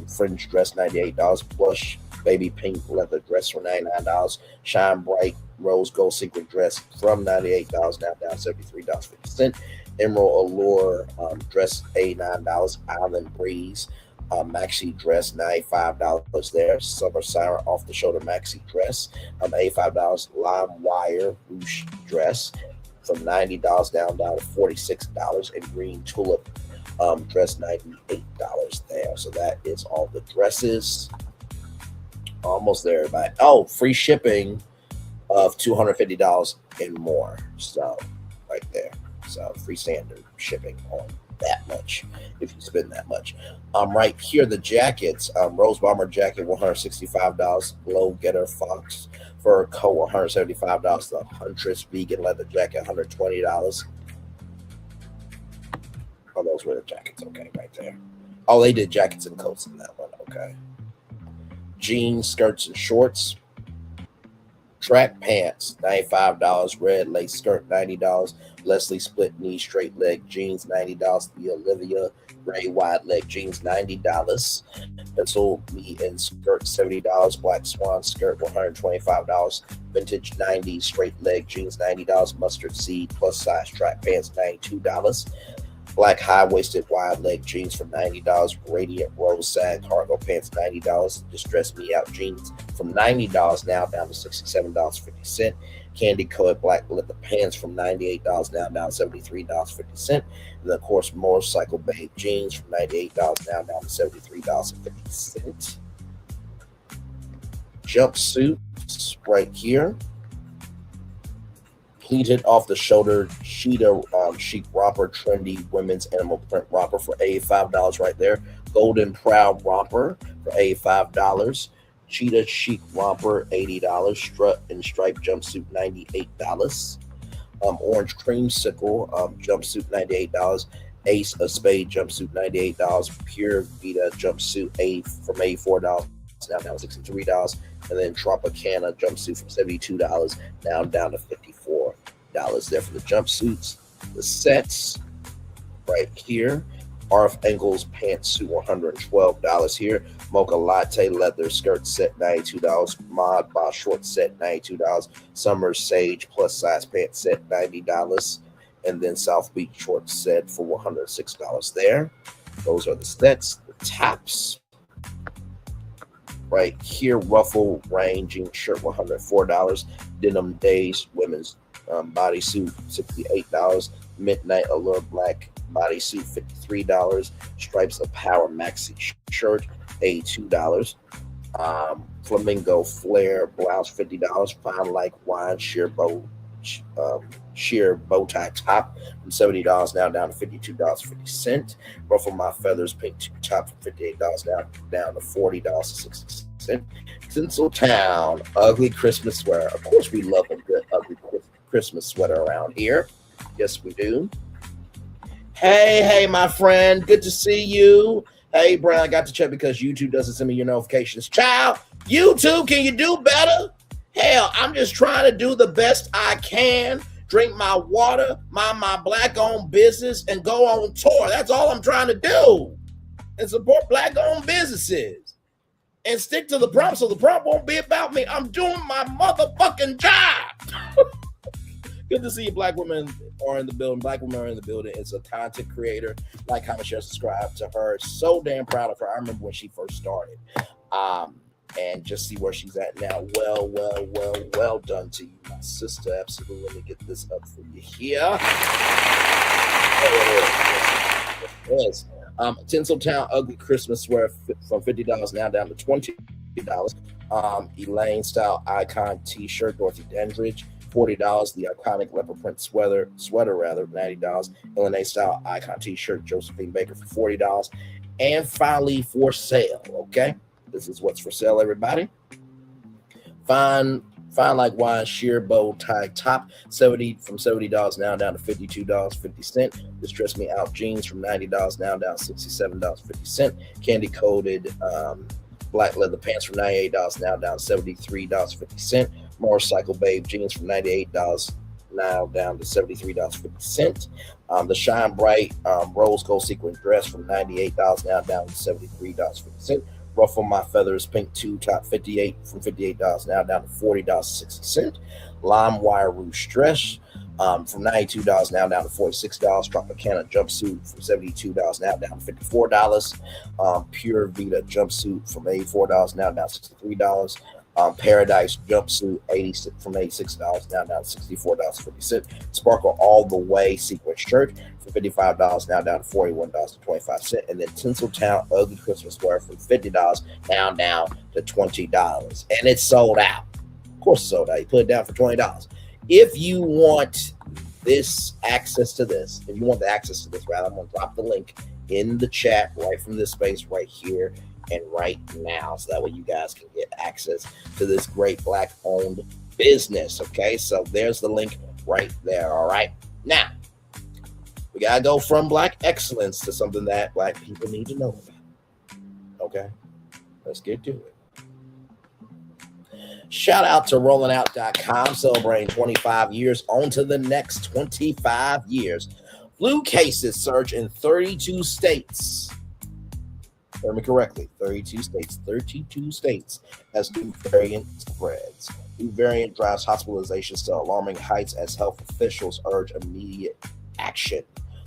fringe dress $98. Blush baby pink leather dress for $99. Shine Bright rose gold sequin dress from $98 now down $73.50. Emerald Allure dress $89. Island Breeze maxi dress $95 there. Summer Siren off the shoulder maxi dress $85. Lime Wire ruche dress from $90 down to $46. And Green Tulip dress $98 there. So that is all the dresses. Almost there, everybody. Oh, free shipping of $250 and more. So right there. So free standard shipping on that much if you spend that much. Right here, the jackets. Rose Bomber jacket $165. Glow Getter Fox fur coat $175. The Huntress vegan leather jacket $120. Oh, those were the jackets. Okay, right there. Oh, they did jackets and coats in that one. Okay. Jeans, skirts, and shorts. Track pants, $95. Red lace skirt, $90. Leslie split knee straight leg jeans, $90. The Olivia gray wide leg jeans, $90. Pencil knee and skirt, $70. Black swan skirt, $125. Vintage 90s straight leg jeans, $90. Mustard seed plus size track pants, $92. Black high-waisted wide leg jeans for $90. Radiant Rose Sag cargo pants, $90. Distress Me Out jeans from $90 now down to $67.50. Candy colored black leather pants from $98 now down to $73.50. And then, of course, Motorcycle Babe jeans from $98 now down to $73.50. Jumpsuits right here. Pleated off the shoulder cheetah chic romper, trendy women's animal print romper for $85 right there. Golden Proud romper for $85. Cheetah chic romper $80. Strut and stripe jumpsuit $98. Orange creamsicle jumpsuit $98. Ace of Spade jumpsuit $98. Pure Vita jumpsuit from $84 now down to $63. And then Tropicana jumpsuit from $72 now down to $54 there for the jumpsuits. The sets right here. RF Engels pantsuit $112 here. Mocha Latte leather skirt set $92. Mod Boss short set $92. Summer Sage plus size pants set $90. And then South Beach short set for $106 there. Those are the sets. The tops right here. Ruffle Rain jean shirt $104. Denim Days women's bodysuit $68. Midnight Allure black bodysuit $53. Stripes of Power maxi shirt $82. Flamingo flare blouse, $50. Fine like wine sheer bow tie top from $70 now down to $52.50. Ruffle my feathers pink tube top from $58 now down to $40.60. Tinseltown ugly Christmas sweater. Of course, we love a good ugly Christmas sweater around here. Yes, we do. Hey, my friend, good to see you. Hey, Brian, I got to check because YouTube doesn't send me your notifications. Child, YouTube, can you do better? Hell, I'm just trying to do the best I can, drink my water, mind my black-owned business, and go on tour. That's all I'm trying to do, and support black-owned businesses, and stick to the prompt so the prompt won't be about me. I'm doing my motherfucking job. Good to see you. Black women are in the building. Black women are in the building. It's a content creator. Like, comment, share, subscribe to her. So damn proud of her. I remember when she first started. And just see where she's at now. Well done to you, my sister. Absolutely. Let me get this up for you here. Yes. Tinseltown ugly Christmas sweater from $50 now down to $20. Elaine style icon t-shirt, Dorothy Dandridge, $40. The iconic leopard print sweater $90. Elaine style icon t-shirt, Josephine Baker for $40. And finally for sale, okay? This is what's for sale, everybody. Fine like wine sheer bow tie top, from $70 now down to $52.50. This Dress Me Out jeans from $90 now down to $67.50. Candy coated black leather pants from $98 now down to $73.50. Motorcycle Babe jeans from $98 now down to $73.50. The Shine Bright rose gold sequin dress from $98 now down to $73.50. Ruffle My Feathers pink two top from $58 now down to $40.60. Lime Wire Rouge dress from $92 now down to $46. Tropicana jumpsuit from $72 now down to $54. Pure Vita jumpsuit from $84 now down to $63. Paradise jumpsuit from $86 now down to $64.50. Sparkle All the Way sequin shirt from $55 now down to $41.25. And then Tinseltown ugly Christmas sweater from $50 now down to $20. And it's sold out. Of course it's sold out. You put it down for $20. If you want access to this, I'm going to drop the link in the chat right from this space right here and right now, so that way you guys can get access to this great black owned business. Okay, so there's the link right there. All right, now we gotta go from black excellence to something that black people need to know about. Okay, let's get to it. Shout out to rollingout.com, celebrating 25 years. On to the next 25 years. Flu cases surge in 32 states. Hear me correctly, 32 states as new variant spreads. New variant drives hospitalizations to alarming heights as health officials urge immediate action.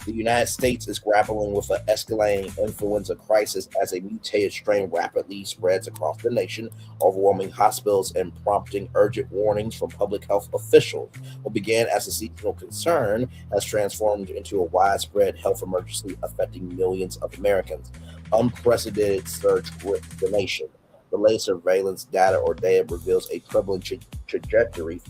The United States is grappling with an escalating influenza crisis as a mutated strain rapidly spreads across the nation, overwhelming hospitals and prompting urgent warnings from public health officials. What began as a seasonal concern has transformed into a widespread health emergency affecting millions of Americans. Unprecedented surge gripped the nation. The latest surveillance data reveals a prevalent trajectory.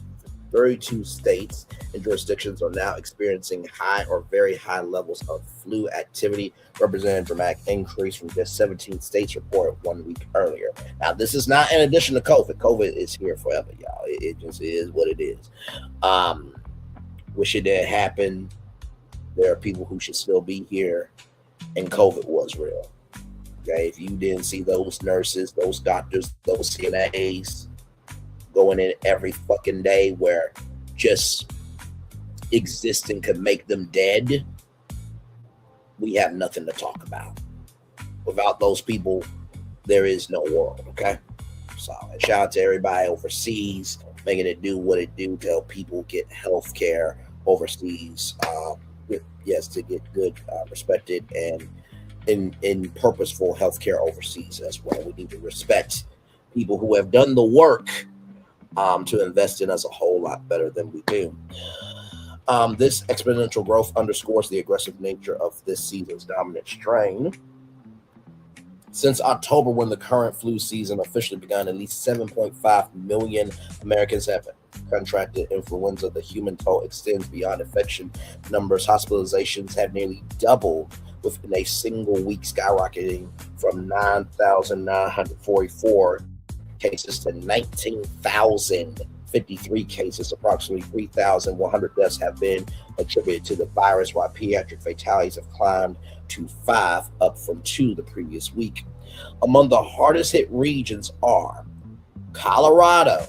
32 states and jurisdictions are now experiencing high or very high levels of flu activity, representing a dramatic increase from just 17 states reported 1 week earlier. Now, this is not in addition to COVID. COVID is here forever, y'all. It just is what it is. Wish it didn't happen. There are people who should still be here, and COVID was real. Okay, if you didn't see those nurses, those doctors, those CNAs going in every fucking day where just existing could make them dead, we have nothing to talk about. Without those people, there is no world, okay? So shout out to everybody overseas, making it do what it do to help people get health care overseas. To get good, respected, and in purposeful healthcare overseas as well. We need to respect people who have done the work to invest in us a whole lot better than we do. This exponential growth underscores the aggressive nature of this season's dominant strain. Since October, when the current flu season officially began, at least 7.5 million Americans have contracted influenza. The human toll extends beyond infection numbers. Hospitalizations have nearly doubled within a single week, skyrocketing from 9,944 cases to 19,053 cases. Approximately 3,100 deaths have been attributed to the virus, while pediatric fatalities have climbed to 5, up from 2 the previous week. Among the hardest hit regions are Colorado,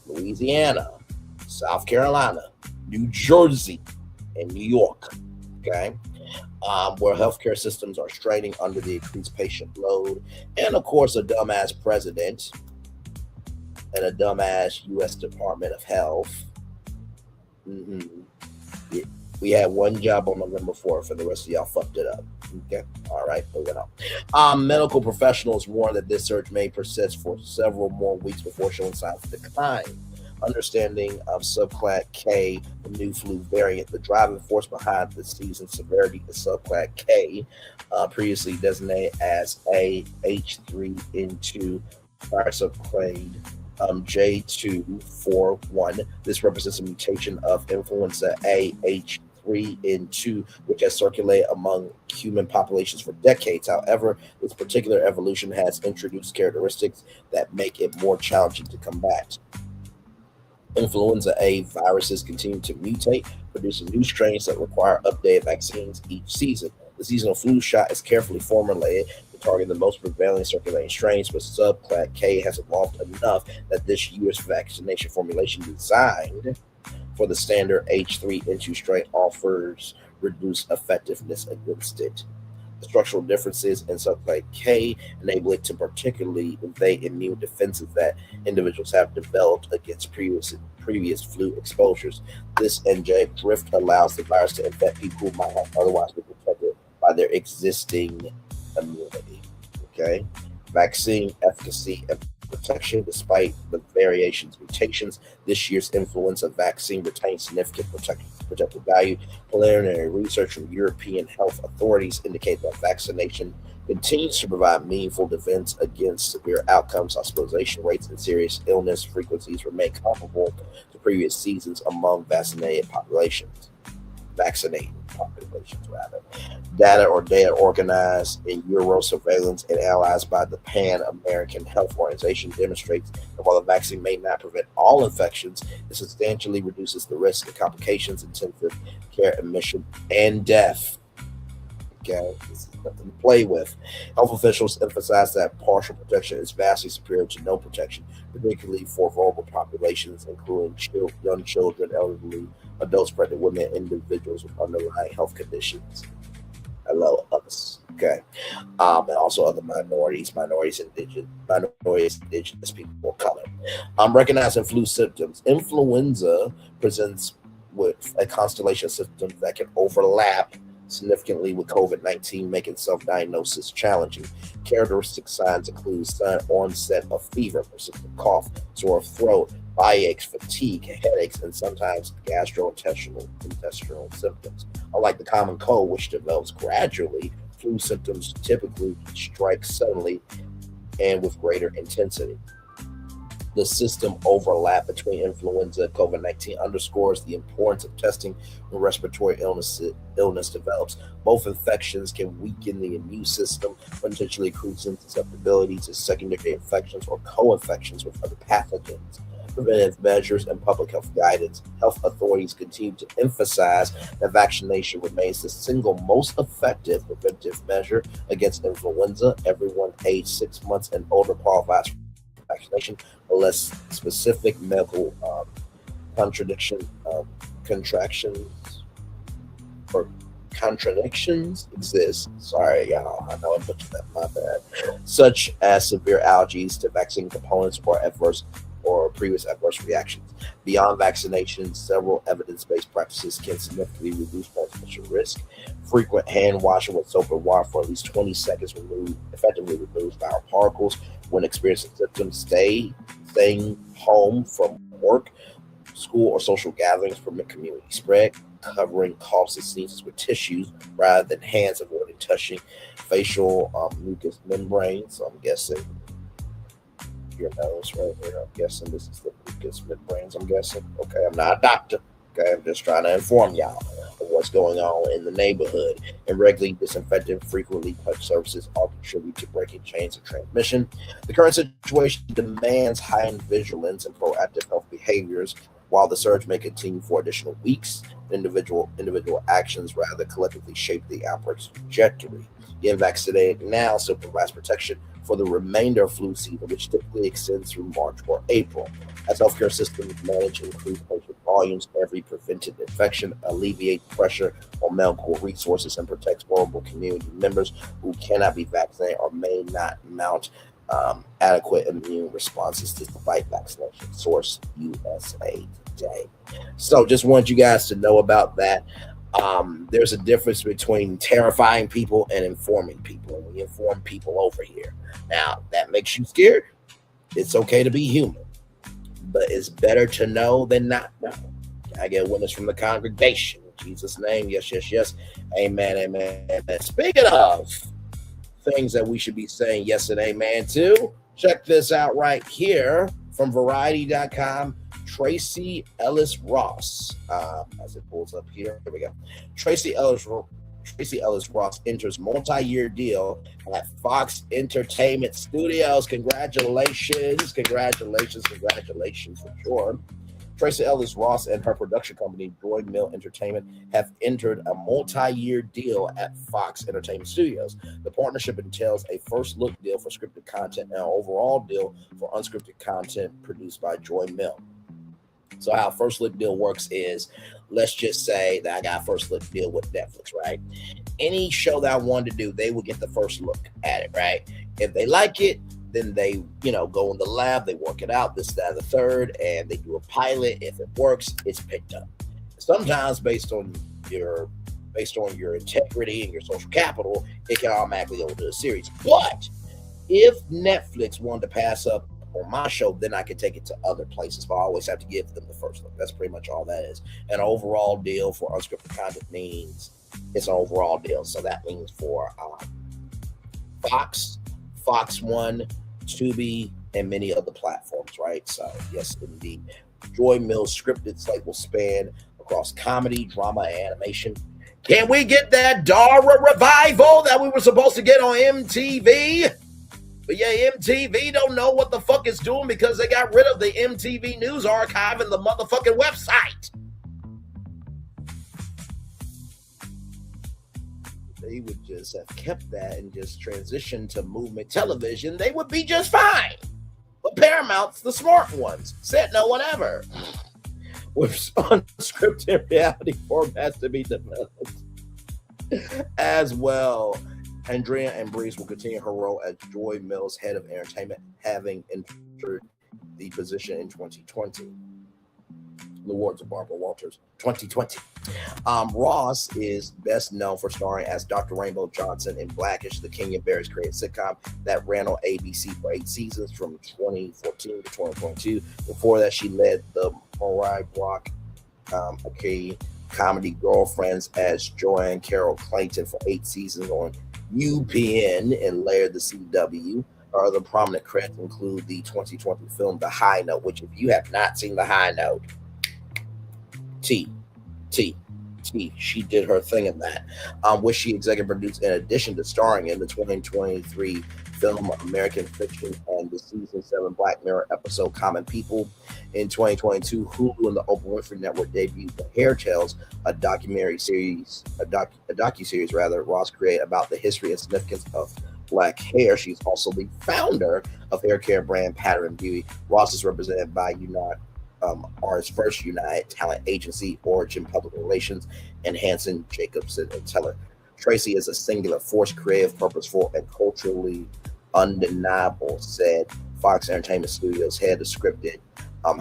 Louisiana, South Carolina, New Jersey, and New York. Okay. Where healthcare systems are straining under the increased patient load, and of course, a dumbass president and a dumbass U.S. Department of Health. Yeah. We had one job on November 4th, and the rest of y'all fucked it up. Okay, all right, moving on. Medical professionals warn that this surge may persist for several more weeks before showing signs of decline. Understanding of subclad K, the new flu variant, the driving force behind the season's severity is subclad K, previously designated as AH3N2 virus subclade J241. This represents a mutation of influenza AH3N2, which has circulated among human populations for decades. However, this particular evolution has introduced characteristics that make it more challenging to combat. Influenza A viruses continue to mutate, producing new strains that require updated vaccines each season. The seasonal flu shot is carefully formulated to target the most prevalent circulating strains, but subclad K has evolved enough that this year's vaccination formulation designed for the standard H3N2 strain offers reduced effectiveness against it. The structural differences in subclad K enable it to particularly evade immune defenses that individuals have developed against previous flu exposures. This NJ drift allows the virus to infect people who might have otherwise been protected by their existing immunity. Okay, vaccine efficacy and protection. Despite the variations mutations, this year's influenza vaccine retains significant protective value. Preliminary research from European health authorities indicate that vaccination continues to provide meaningful defense against severe outcomes. Hospitalization rates and serious illness frequencies remain comparable to previous seasons among vaccinated populations. Data organized in Euro surveillance and analyzed by the Pan-American Health Organization demonstrates that while the vaccine may not prevent all infections, it substantially reduces the risk of complications, intensive care admission, and death. Okay, this is nothing to play with. Health officials emphasize that partial protection is vastly superior to no protection, particularly for vulnerable populations, including young children, elderly, adults, pregnant women, and individuals with underlying health conditions. Hello, us. Okay, and also other minorities, indigenous people of color. Recognizing flu symptoms. Influenza presents with a constellation of symptoms that can overlap significantly with COVID-19, making self-diagnosis challenging. Characteristic signs include sudden onset of fever, persistent cough, sore throat, body aches, fatigue, headaches, and sometimes gastrointestinal symptoms. Unlike the common cold, which develops gradually, flu symptoms typically strike suddenly and with greater intensity. The system overlap between influenza and COVID-19 underscores the importance of testing when respiratory illness develops. Both infections can weaken the immune system, potentially increasing susceptibility to secondary infections or co-infections with other pathogens. Preventive measures and public health guidance. Health authorities continue to emphasize that vaccination remains the single most effective preventive measure against influenza. Everyone aged 6 months and older qualifies for vaccination unless specific medical contradictions exist. Sorry, y'all. I know I butchered that. My bad. Such as severe allergies to vaccine components or previous adverse reactions. Beyond vaccination, several evidence-based practices can significantly reduce transmission risk. Frequent hand washing with soap and water for at least 20 seconds effectively removes viral particles. When experiencing symptoms, staying home from work, school, or social gatherings permit community spread. Covering coughs and sneezes with tissues rather than hands avoiding and touching facial mucous membrane. So I'm guessing your nose right here. I'm guessing this is the mucous membranes. I'm guessing. Okay, I'm not a doctor. Okay, I'm just trying to inform y'all of what's going on in the neighborhood. And regularly disinfectant, frequently touch surfaces all contribute to breaking chains of transmission. The current situation demands heightened vigilance and proactive health behaviors. While the surge may continue for additional weeks, individual actions rather collectively shape the outbreak's trajectory. Getting vaccinated now still provides protection for the remainder of flu season, which typically extends through March or April. As healthcare systems manage increased patient volumes, every prevented infection alleviates pressure on medical resources and protects vulnerable community members who cannot be vaccinated or may not mount adequate immune responses despite vaccination. Source USA Today. So just want you guys to know about that. There's a difference between terrifying people and informing people. We inform people over here. Now, that makes you scared. It's okay to be human, but it's better to know than not know. I get witness from the congregation. In Jesus' name, yes, yes, yes. Amen, amen, amen. Speaking of things that we should be saying yes and amen to, check this out right here from Variety.com. Tracee Ellis Ross, as it pulls up here. Here we go. Tracee Ellis Ross enters multi-year deal at Fox Entertainment Studios. Congratulations for sure. Tracee Ellis Ross and her production company, Joy Mill Entertainment, have entered a multi-year deal at Fox Entertainment Studios. The partnership entails a first look deal for scripted content and an overall deal for unscripted content produced by Joy Mill. So how first look deal works is, let's just say that I got a first look deal with Netflix, right? Any show that I wanted to do, they will get the first look at it, right? If they like it, then they, go in the lab, they work it out, this, that, and the third, and they do a pilot. If it works, it's picked up. Sometimes based on your integrity and your social capital, it can automatically go to a series. But if Netflix wanted to pass up on my show, then I can take it to other places, but I always have to give them the first look. That's pretty much all that is. An overall deal for unscripted content means it's an overall deal. So that means for Fox One, Tubi, and many other platforms, right? So yes, indeed. Joy Mill's scripted slate will span across comedy, drama, and animation. Can we get that Dara revival that we were supposed to get on MTV? But yeah, MTV don't know what the fuck it's doing because they got rid of the MTV News archive and the motherfucking website. They would just have kept that and just transitioned to movement television. They would be just fine. But Paramount's the smart ones. Said no one ever. With unscripted reality formats to be developed as well. Andrea and Breeze will continue her role as Joy Mill's head of entertainment, having entered the position in 2020. The awards of Barbara Walters, 2020. Ross is best known for starring as Dr. Rainbow Johnson in Blackish, the Kenya Barris created sitcom that ran on ABC for 8 seasons from 2014 to 2022. Before that, she led the Mariah Brock comedy Girlfriends as Joanne Carol Clayton for 8 seasons on UPN and Laird the CW. Her other prominent credits include the 2020 film The High Note, which if you have not seen The High Note, she did her thing in that, which she executive produced in addition to starring in the 2023 film American Fiction and the season 7 Black Mirror episode Common People. In 2022, Hulu and the Oprah Winfrey Network debuted The Hair Tales, a docuseries Ross created about the history and significance of Black hair. She's also the founder of hair care brand Pattern Beauty. Ross is represented by Art's first United Talent Agency, Origin Public Relations, and Hanson, Jacobson, and Teller. Tracee is a singular force, creative, purposeful, and culturally undeniable, said Fox Entertainment Studios head of scripted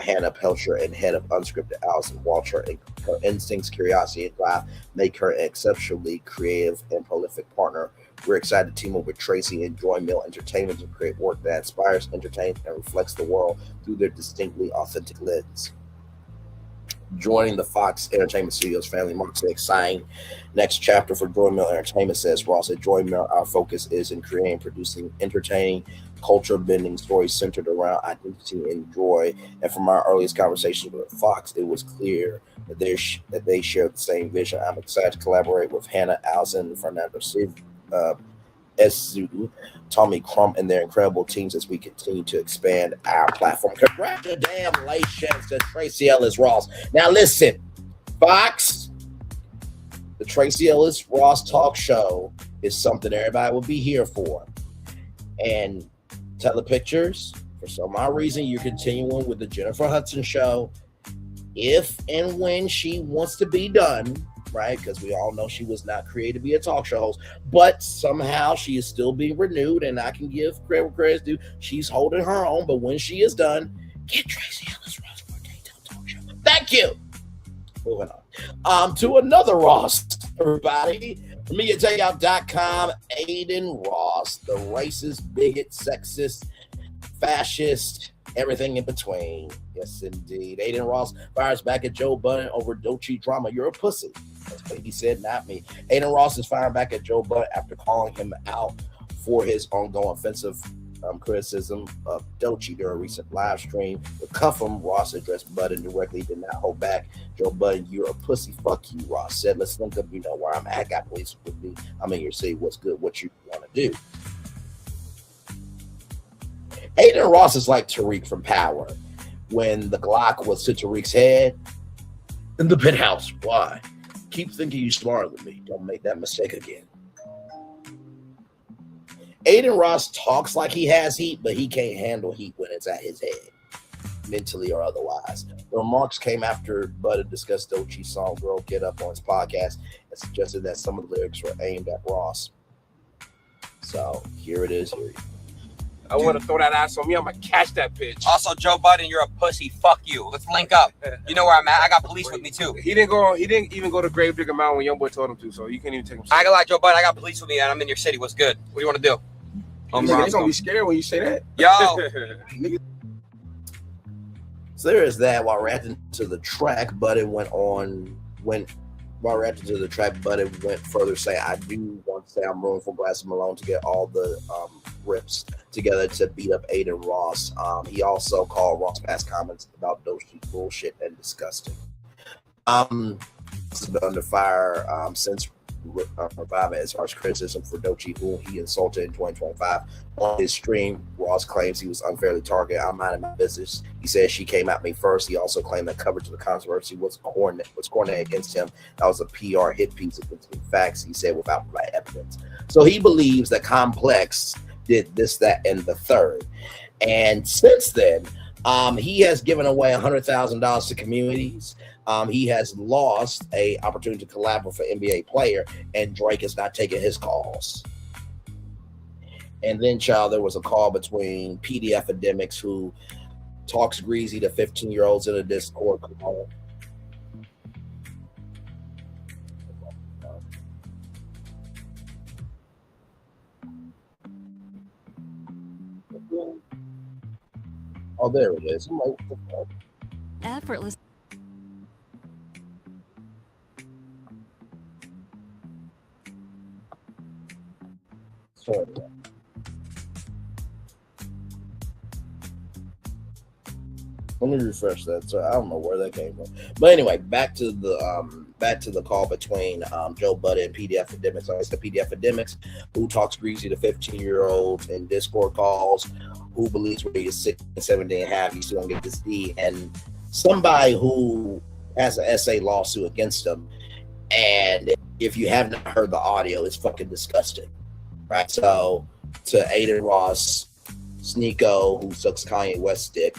Hannah Pelcher and head of unscripted Allison Walter. And her instincts, curiosity, and drive make her an exceptionally creative and prolific partner. We're excited to team up with Tracee and Joy Mill Entertainment to create work that inspires, entertains, and reflects the world through their distinctly authentic lens. joining the Fox Entertainment Studios family marks an exciting next chapter for Joy Mill Entertainment, says Ross. At Joy Mill, our focus is in creating, producing, entertaining, culture-bending stories centered around identity and joy. And from our earliest conversations with Fox, it was clear that they share the same vision. I'm excited to collaborate with Hannah, Allison, Fernando Silva, SZU, Tommy Crump, and their incredible teams as we continue to expand our platform. Congratulations to Tracee Ellis Ross. Now listen, Fox, the Tracee Ellis Ross talk show is something everybody will be here for. And Telepictures, for some odd reason, you're continuing with the Jennifer Hudson show. If and when she wants to be done, right? Because we all know she was not created to be a talk show host, but somehow she is still being renewed, and I can give credit where credit's due. She's holding her own, but when she is done, get Tracee Ellis Ross for a daytime talk show. Thank you. Moving on. To another Ross, everybody. MediaTakeout.com, Adin Ross, the racist, bigot, sexist, fascist, everything in between. Yes, indeed. Adin Ross fires back at Joe Budden over Doechii drama. You're a pussy. That's what he said, not me. Adin Ross is firing back at Joe Budden after calling him out for his ongoing offensive criticism of Doechii during a recent live stream. With Cuffham, Ross addressed Budden directly, did not hold back. Joe Budden, you're a pussy. Fuck you, Ross said. Let's link up. You know where I'm at. I got police with me. I'm in your city. What's good? What you want to do? Adin Ross is like Tariq from Power. When the Glock was to Tariq's head in the penthouse. Why? Keep thinking you're smarter than me. Don't make that mistake again. Adin Ross talks like he has heat, but he can't handle heat when it's at his head, mentally or otherwise. The remarks came after Budden discussed Doechii's song Girl Get Up on his podcast and suggested that some of the lyrics were aimed at Ross. So here it is.
I want to throw that ass on me. I'm going to catch that bitch.
Also, Joe Budden, you're a pussy. Fuck you. Let's link up. You know where I'm at. I got police with me, too.
He didn't even go to Gravedigger Mountain when Youngboy told him to, so you can't even take him.
I ain't gonna lie, Joe Budden, I got police with me, and I'm in your city. What's good? What do you want to do?
They're going to be scared when you say that.
Yo.
So there is that. While reacting to the track, Budden went further, saying, I do want to say I'm rooting for Glass and Malone to get all the rips together to beat up Adin Ross. He also called Ross past comments about Doechii bullshit and disgusting. This has been under fire since reviving his harsh criticism for Doechii, who he insulted in 2025. On his stream, Ross claims he was unfairly targeted. I'm minding my business. He said she came at me first. He also claimed that coverage of the controversy was coordinated against him. That was a PR hit piece against facts, he said, without evidence. So he believes that Complex did this, that, and the third. And since then, he has given away $100,000 to communities. He has lost an opportunity to collaborate for NBA player, and Drake is not taking his calls. And then, child, there was a call between PD Epidemics, who talks greasy to 15-year-olds in a Discord call. Oh, there it is. I'm like, what the fuck?
Effortless.
Sorry. Let me refresh that. So I don't know where that came from. But anyway, back to the call between Joe Budden and PD Epidemics. Like I said, PD Epidemics, who talks greasy to 15-year-olds in Discord calls, who believes when he's 6 and 17 and a half, he's still gonna get this D, and somebody who has an SA lawsuit against him. And if you have not heard the audio, it's fucking disgusting. Right? So to Adin Ross, Sneeko, who sucks Kanye West dick.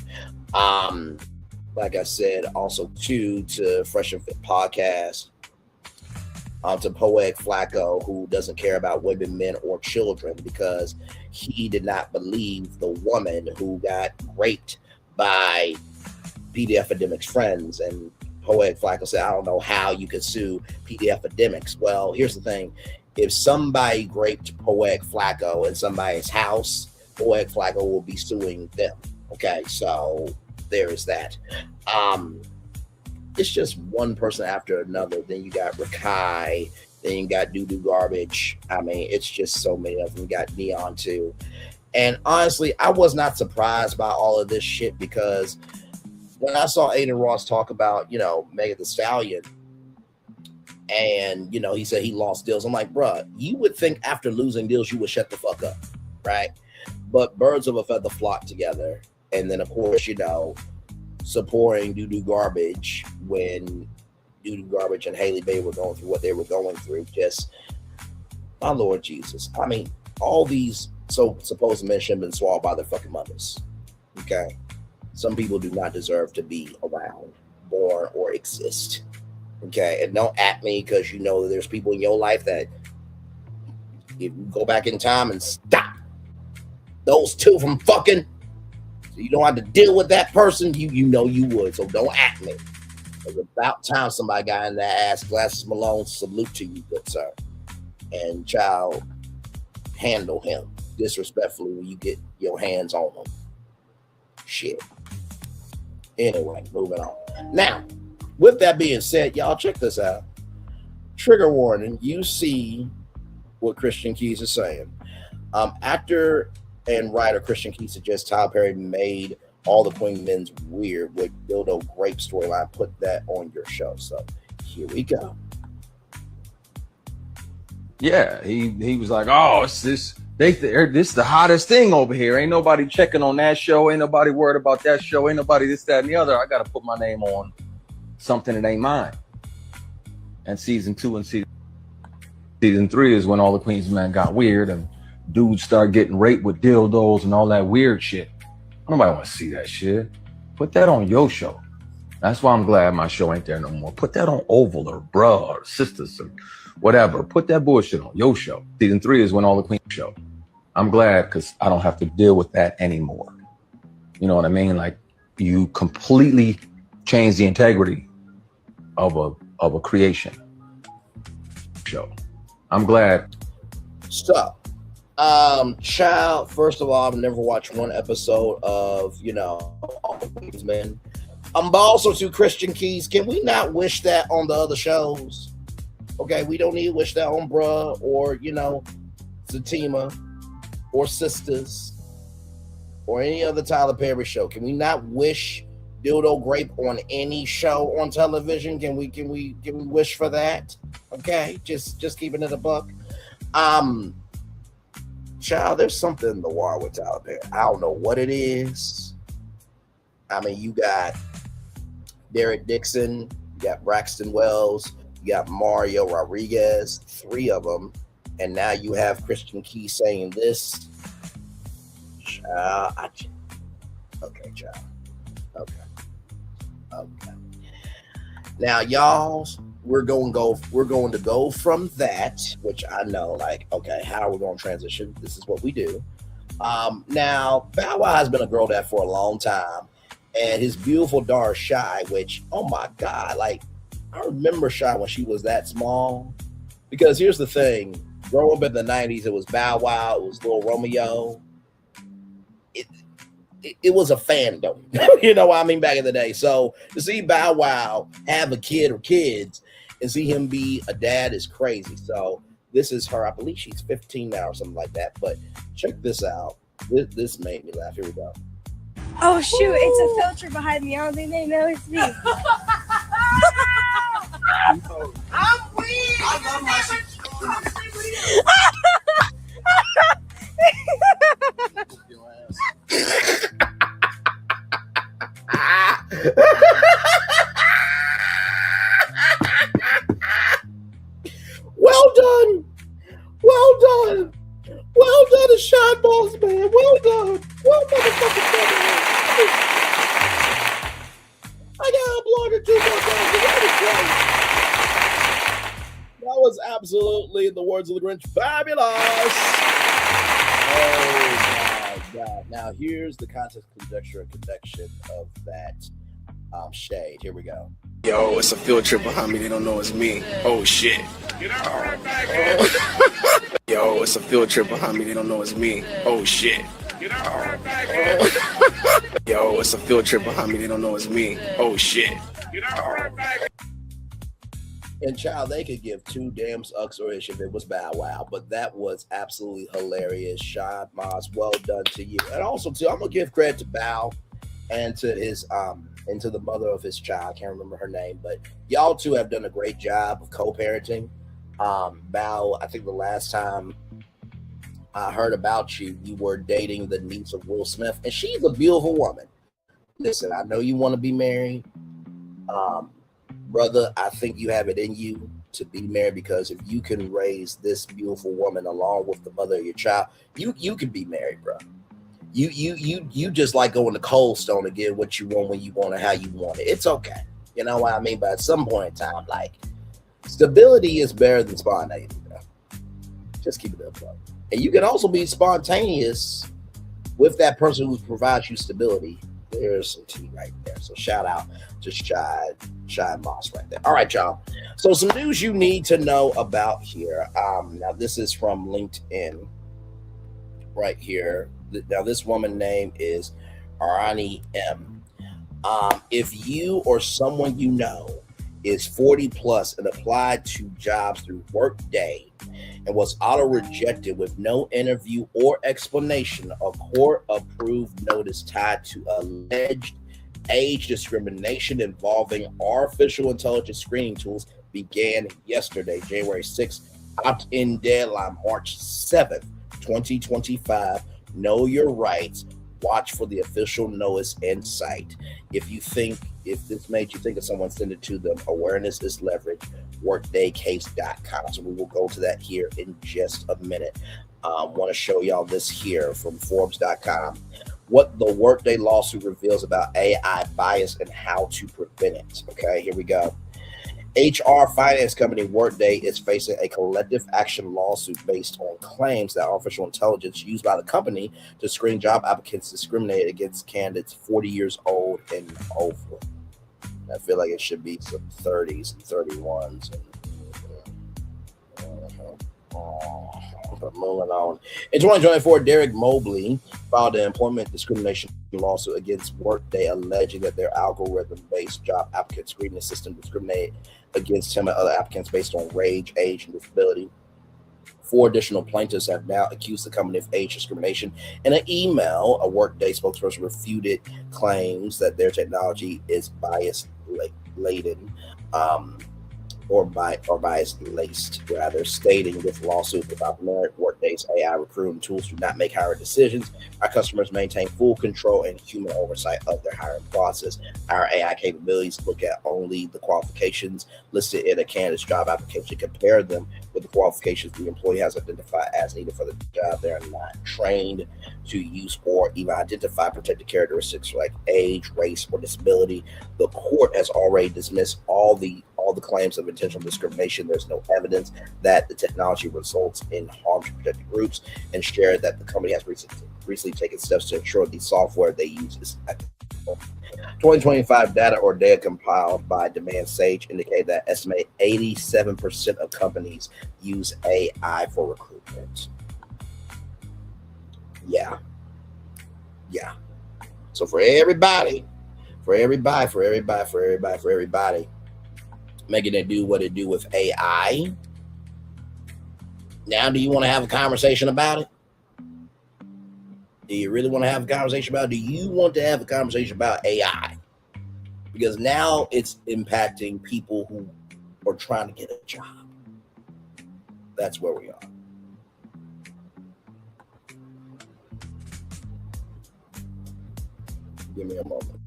Like I said, also to Fresh and Fit Podcast, to Poetic Flacco, who doesn't care about women, men, or children because he did not believe the woman who got raped by PD Epidemics friends. And Poetic Flacco said, I don't know how you could sue PD Epidemics. Well, here's the thing. If somebody raped Poetic Flacco in somebody's house, Poetic Flacco will be suing them. Okay, so there is that. it's just one person after another. Then you got Rakai, then you got Doo Doo Garbage. I mean, it's just so many of them. You got Neon too. And honestly, I was not surprised by all of this shit because when I saw Adin Ross talk about, you know, Megan Thee Stallion, and, you know, he said he lost deals. I'm like, bruh, you would think after losing deals, you would shut the fuck up, right? But birds of a feather flock together. And then, of course, you know, supporting Doo Doo Garbage when Doo Doo Garbage and Haley Bay were going through what they were going through. Just, my Lord Jesus. I mean, all these supposed men should have been swallowed by their fucking mothers. Okay? Some people do not deserve to be around, born, or exist. Okay? And don't at me because you know that there's people in your life that if you go back in time and stop those two from fucking, so you don't have to deal with that person, you know you would. So don't at me. It's about time somebody got in that ass. Glasses Malone, salute to you, good sir. And child, handle him disrespectfully when you get your hands on him. Shit. Anyway, moving on. Now, with that being said, y'all check this out. Trigger warning, you see what Christian Keys is saying. Actor and writer Christian Keys suggests Tyler Perry made all the Queen Men's weird with dildo grape storyline. Put that on your show. So here we go.
Yeah, he was like, oh, it's this. This is the hottest thing over here. Ain't nobody checking on that show. Ain't nobody worried about that show. Ain't nobody this, that, and the other. I got to put my name on something that ain't mine. And season 2 and season 3 is when all the Queen's Men got weird and dudes start getting raped with dildos and all that weird shit. Nobody want to see that shit. Put that on your show. That's why I'm glad my show ain't there no more. Put that on Oval or Bruh or Sisters or whatever. Put that bullshit on your show. Season 3 is when all the Queen show. I'm glad because I don't have to deal with that anymore. You know what I mean? Like, you completely change the integrity of a creation show. I'm glad.
So, child, first of all, I've never watched one episode of, you know, All the Queen's Men. But also to Christian Keys, can we not wish that on the other shows? Okay, we don't need to wish that on Bruh or, you know, Zatima or Sisters or any other Tyler Perry show. Can we not wish dildo grape on any show on television? Can we wish for that? Okay, just keeping it a buck. Child, there's something in the water with Tyler Perry. I don't know what it is. I mean, you got Derek Dixon, you got Braxton Wells, you got Mario Rodriguez, 3 of them, and now you have Christian Key saying this. Child, okay, child. Okay. Now, y'all, we're going to go from that, which I know, like, okay, how are we going to transition? This is what we do. Now, Bow Wow has been a girl dad for a long time, and his beautiful daughter Shy, which, oh my God, like, I remember Shy when she was that small, because here's the thing, growing up in the 90s, it was Bow Wow, it was Lil Romeo. It was a fandom, you know what I mean, back in the day. So to see Bow Wow have a kid or kids and see him be a dad is crazy. So this is her. I believe she's 15 now or something like that. But check this out. This made me laugh. Here we go.
Oh, shoot. Ooh. It's a filter behind me. I don't think they know it's me.
I'm weak. I love my shit.
Well done, Shine Balls, man. Well done, motherfucking done. I got a blogger 2 more times. That was absolutely, in the words of the Grinch, fabulous. Oh my God! Now here's the context, conjecture, and connection of that shade. Here we go.
Yo, it's a field trip behind me. They don't know it's me. Oh shit. Yo, it's a field trip behind me. They don't know it's me. Oh shit. Yo, it's a field trip behind me. They don't know it's me. Oh shit. Get out right back.
And child, they could give two damn sucks or if it was Bow Wow, but that was absolutely hilarious. Shy Moss, well done to you. And also too, I'm gonna give credit to Bow and to his and to the mother of his child. I can't remember her name, but y'all two have done a great job of co-parenting. Bow, I think the last time I heard about you, you were dating the niece of Will Smith, and she's a beautiful woman. Listen, I know you want to be married. Brother, I think you have it in you to be married, because if you can raise this beautiful woman along with the mother of your child, you can be married, bro. You just like going to Cold Stone to get what you want when you want it, how you want it. It's okay. You know what I mean? But at some point in time, like, stability is better than spontaneity, bro. Just keep it up, bro. And you can also be spontaneous with that person who provides you stability. There's some tea right there. So shout out to Shy Moss right there. All right, y'all. So some news you need to know about here. Now this is from LinkedIn right here. Now this woman name is Arani M. If you or someone you know is 40 plus and applied to jobs through Workday and was auto-rejected with no interview or explanation, a court-approved notice tied to alleged age discrimination involving artificial intelligence screening tools began yesterday, January 6th. Opt-in deadline, March 7th, 2025. Know your rights. Watch for the official notice and site. If this made you think of someone, send it to them. Awareness is leverage. Workdaycase.com. So we will go to that here in just a minute. Want to show y'all this here from Forbes.com. What the Workday lawsuit reveals about AI bias and how to prevent it. Okay, here we go. HR finance company Workday is facing a collective action lawsuit based on claims that artificial intelligence used by the company to screen job applicants discriminated against candidates 40 years old and over. I feel like it should be some 30s and 31s. But moving on. In 2024, Derek Mobley filed an employment discrimination lawsuit against Workday, alleging that their algorithm-based job applicant screening system discriminated against him and other applicants based on race, age, and disability. 4 additional plaintiffs have now accused the company of age discrimination. In an email, a Workday spokesperson refuted claims that their technology is bias-laden, or bias-laced, rather, stating this lawsuit without merit, Workday's AI recruiting tools do not make hiring decisions. Our customers maintain full control and human oversight of their hiring process. Our AI capabilities look at only the qualifications listed in a candidate's job application, compare them with the qualifications the employee has identified as needed for the job. They are not trained to use or even identify protected characteristics like age, race, or disability. The court has already dismissed all the claims of intentional discrimination. There's no evidence that the technology results in harm to protected groups, and shared that the company has recently taken steps to ensure the software they use is ethical. 2025 data compiled by Demand Sage indicate that estimated 87% of companies use AI for recruitment. Yeah. So for everybody, making it do what it do with AI. Now, do you want to have a conversation about it? Do you really want to have a conversation about it? Do you want to have a conversation about AI? Because now it's impacting people who are trying to get a job. That's where we are. Give me a moment.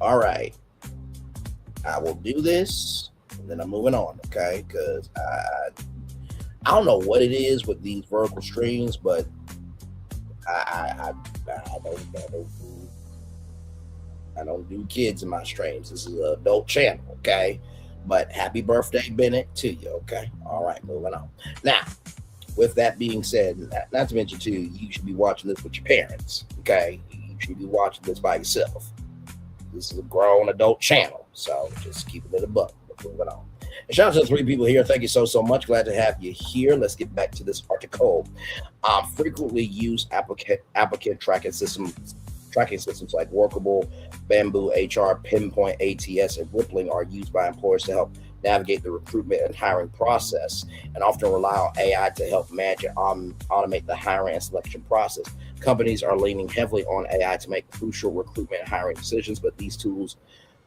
All right, I will do this, and then I'm moving on, okay? Because I don't know what it is with these vertical streams, but I don't do kids in my streams. This is an adult channel, okay? But happy birthday, Bennett, to you, okay? All right, moving on. Now, with that being said, not to mention too, you should be watching this with your parents, okay? You should be watching this by yourself. This is a grown adult channel, so just keeping it above. Moving on. And shout out to the 3 people here. Thank you so much. Glad to have you here. Let's get back to this article. Frequently used applicant tracking system Tracking systems like Workable, Bamboo HR, Pinpoint ATS, and Rippling are used by employers to help navigate the recruitment and hiring process, and often rely on AI to help manage and automate the hiring and selection process. Companies are leaning heavily on AI to make crucial recruitment and hiring decisions, but these tools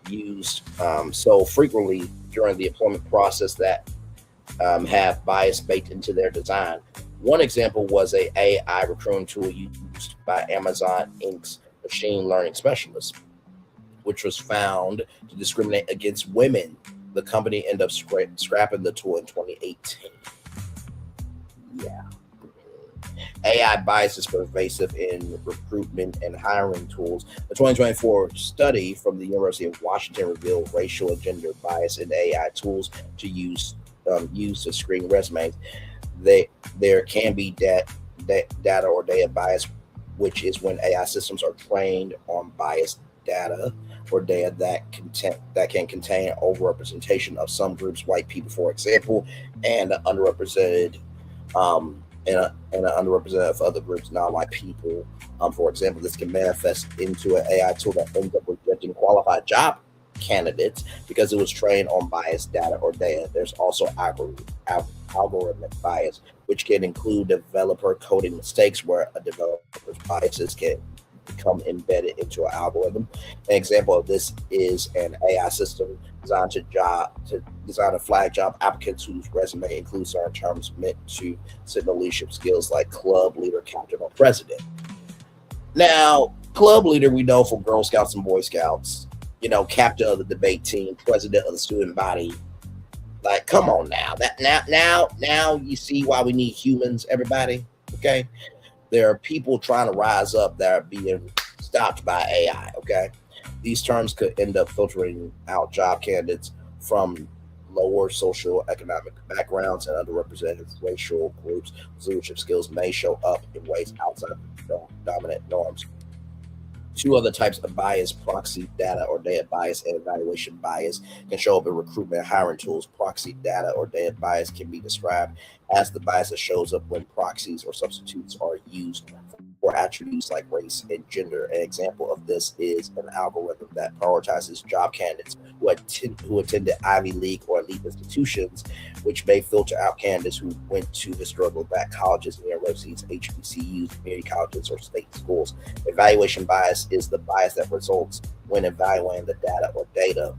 used so frequently during the employment process that have bias baked into their design. One example was a AI recruiting tool used by Amazon Inc.'s machine learning specialist, which was found to discriminate against women. The company ended up scrapping the tool in 2018. Yeah. AI bias is pervasive in recruitment and hiring tools. The 2024 study from the University of Washington revealed racial and gender bias in AI tools to use to screen resumes. There can be data or data bias, which is when AI systems are trained on biased data or data that can contain overrepresentation of some groups, white people, for example, and underrepresented and underrepresented of other groups, non-white people. For example, this can manifest into an AI tool that ends up rejecting qualified job candidates because it was trained on biased data or data. There's also algorithmic bias, which can include developer coding mistakes where a developer's biases can become embedded into an algorithm. An example of this is an AI system designed to flag job applicants whose resume includes certain terms meant to signal leadership skills like club leader, captain, or president. Now, club leader we know from Girl Scouts and Boy Scouts, captain of the debate team, president of the student body. Like, come on now. Now you see why we need humans, everybody. Okay. There are people trying to rise up that are being stopped by AI. Okay. These terms could end up filtering out job candidates from lower social economic backgrounds and underrepresented racial groups whose leadership skills may show up in ways outside of dominant norms. Two other types of bias, proxy data or data bias and evaluation bias, can show up in recruitment and hiring tools. Proxy data or data bias can be described as the bias that shows up when proxies or substitutes are used for attributes like race and gender. An example of this is an algorithm that prioritizes job candidates who attended Ivy League or elite institutions, which may filter out candidates who went to historical black colleges and universities, HBCUs, community colleges, or state schools. Evaluation bias is the bias that results when evaluating the data or data.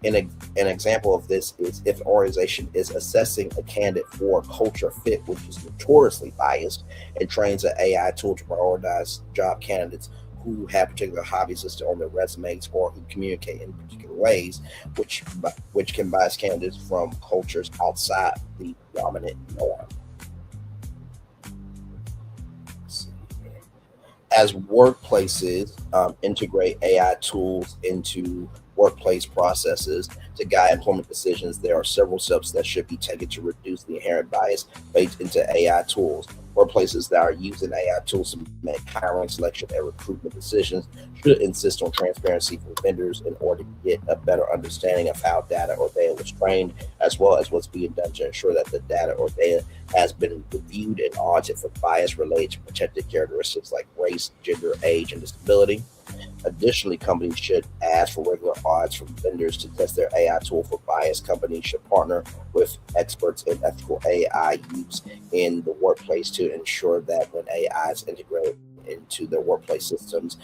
An example of this is if an organization is assessing a candidate for culture fit, which is notoriously biased, and trains an AI tool to prioritize job candidates who have particular hobbies listed on their resumes or who communicate in particular ways, which can bias candidates from cultures outside the dominant norm. As workplaces integrate AI tools into workplace processes to guide employment decisions, there are several steps that should be taken to reduce the inherent bias baked into AI tools. Workplaces that are using AI tools to make hiring, selection, and recruitment decisions should insist on transparency from vendors in order to get a better understanding of how data or data was trained, as well as what's being done to ensure that the data or data has been reviewed and audited for bias related to protected characteristics like race, gender, age, and disability. Additionally, companies should ask for regular audits from vendors to test their AI tool for bias. Companies should partner with experts in ethical AI use in the workplace to ensure that when AI is integrated into their workplace systems,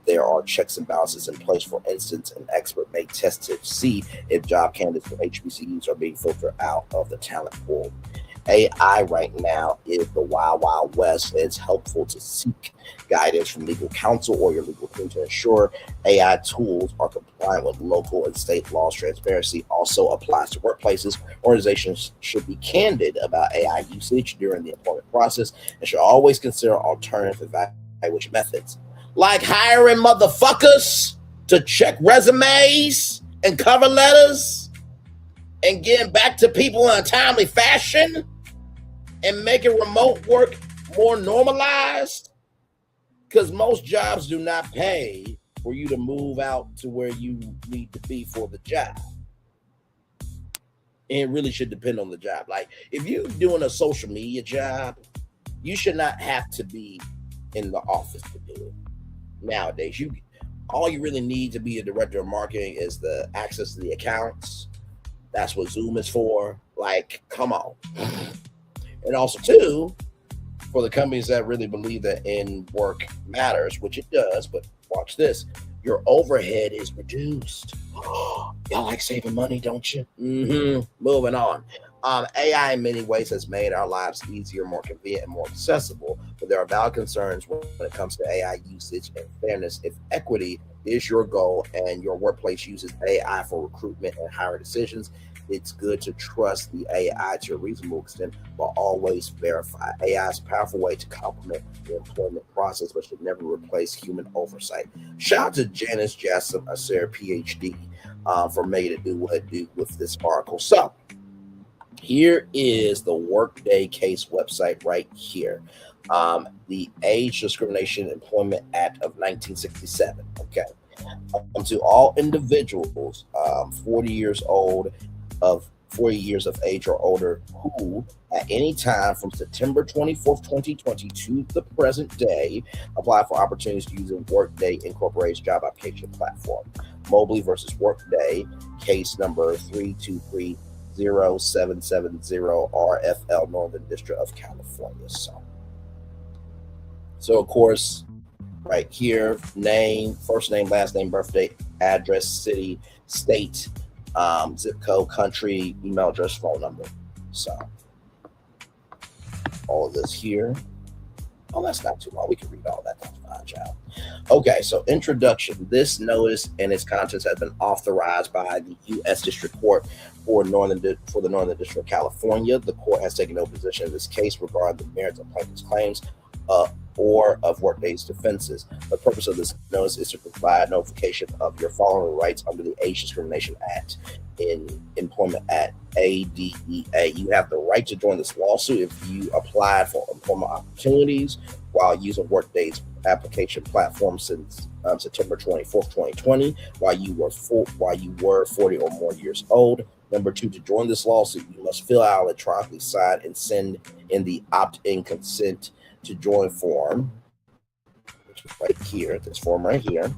there are checks and balances in place. For instance, an expert may test to see if job candidates for HBCUs are being filtered out of the talent pool. AI right now is the wild, wild west. It's helpful to seek guidance from legal counsel or your legal team to ensure AI tools are compliant with local and state laws. Transparency also applies to workplaces. Organizations should be candid about AI usage during the employment process and should always consider alternative evaluation methods, like hiring motherfuckers to check resumes and cover letters and getting back to people in a timely fashion and making remote work more normalized, because most jobs do not pay for you to move out to where you need to be for the job. And it really should depend on the job. Like, if you're doing a social media job, you should not have to be in the office to do it. nowadays. All you really need to be a director of marketing is the access to the accounts. That's what Zoom is for. Like, come on. And also, too, for the companies that really believe that in work matters, which it does, but watch this, your overhead is reduced. Y'all like saving money, don't you? Moving on. AI in many ways has made our lives easier, more convenient, and more accessible, but there are valid concerns when it comes to AI usage and fairness. If equity is your goal and your workplace uses AI for recruitment and hiring decisions, it's good to trust the AI to a reasonable extent, but always verify. AI is a powerful way to complement the employment process, but should never replace human oversight. Shout out to Janice Jassim Asser, PhD, for making it do what it do with this article. So here is the Workday case website right here. The Age Discrimination Employment Act of 1967. Okay. To all individuals 40 years of age or older who at any time from September 24th, 2020 to the present day apply for opportunities using Workday Incorporated's job application platform. Mobley versus Workday, case number 3230770 RFL, Northern District of California. So of course, right here, name, first name, last name, birthday, address, city, state, zip code, country, email address, phone number. So all of this here. Oh, that's not too long. We can read all that. That's fine, child. Okay, so introduction. This notice and its contents has been authorized by the U.S. District Court for the Northern District of California. The court has taken no position in this case regarding the merits of plaintiff's claims or of Workday's defenses. The purpose of this notice is to provide notification of your following rights under the Age Discrimination Act in Employment Act, ADEA. You have the right to join this lawsuit if you applied for employment opportunities while using Workday's application platform since September 24th, 2020, while you were 40 or more years old. Number 2, to join this lawsuit, you must fill out, electronically sign, and send in the opt-in consent to join form, which is right here, this form right here,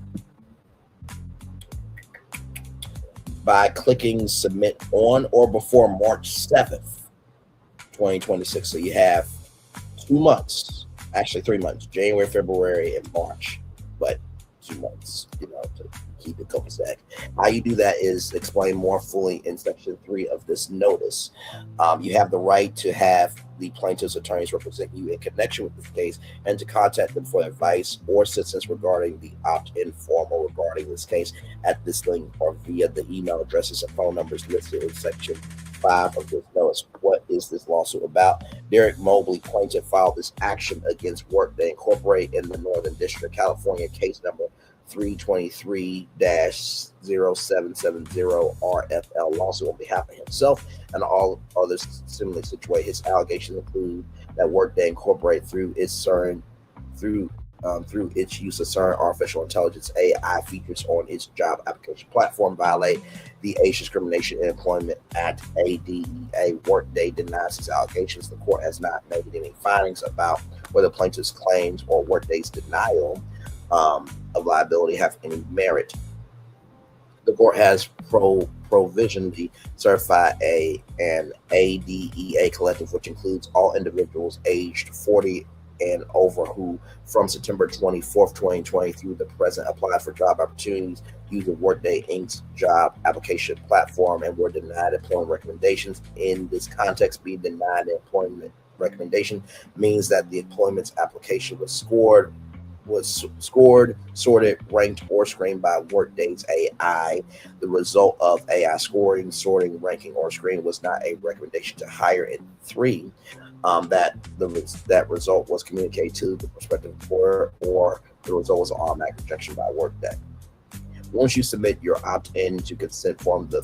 by clicking submit on or before March 7th, 2026. So you have 2 months, actually 3 months, January, February, and March, but 2 months, to keep it copacetic. How you do that is explained more fully in section 3 of this notice. You have the right to have the plaintiff's attorneys represent you in connection with this case and to contact them for advice or assistance regarding the opt-in form or regarding this case at this link or via the email addresses and phone numbers listed in section 5 of this notice. What is this lawsuit about? Derek Mobley, plaintiff, filed this action against Workday Incorporated in the Northern District of California, case number 323-0770 RFL, lawsuit on behalf of himself and all others similarly situated. His allegations include that Workday Incorporated through its use of certain artificial intelligence AI features on its job application platform violate the Age Discrimination and Employment Act, ADEA. Workday denies his allegations. The court has not made any findings about whether plaintiff's claims or Workday's denial of liability have any merit. The court has provisionally certified an ADEA collective, which includes all individuals aged 40 and over who, from September 24th, 2020 through the present, applied for job opportunities using Workday Inc.'s job application platform and were denied employment recommendations. In this context, being denied an employment recommendation means that the employment application was scored, sorted, ranked, or screened by Workday's AI. The result of AI scoring, sorting, ranking, or screening was not a recommendation to hire. And 3, that result was communicated to the prospective employer, or the result was an automatic rejection by Workday. Once you submit your opt-in to consent form, the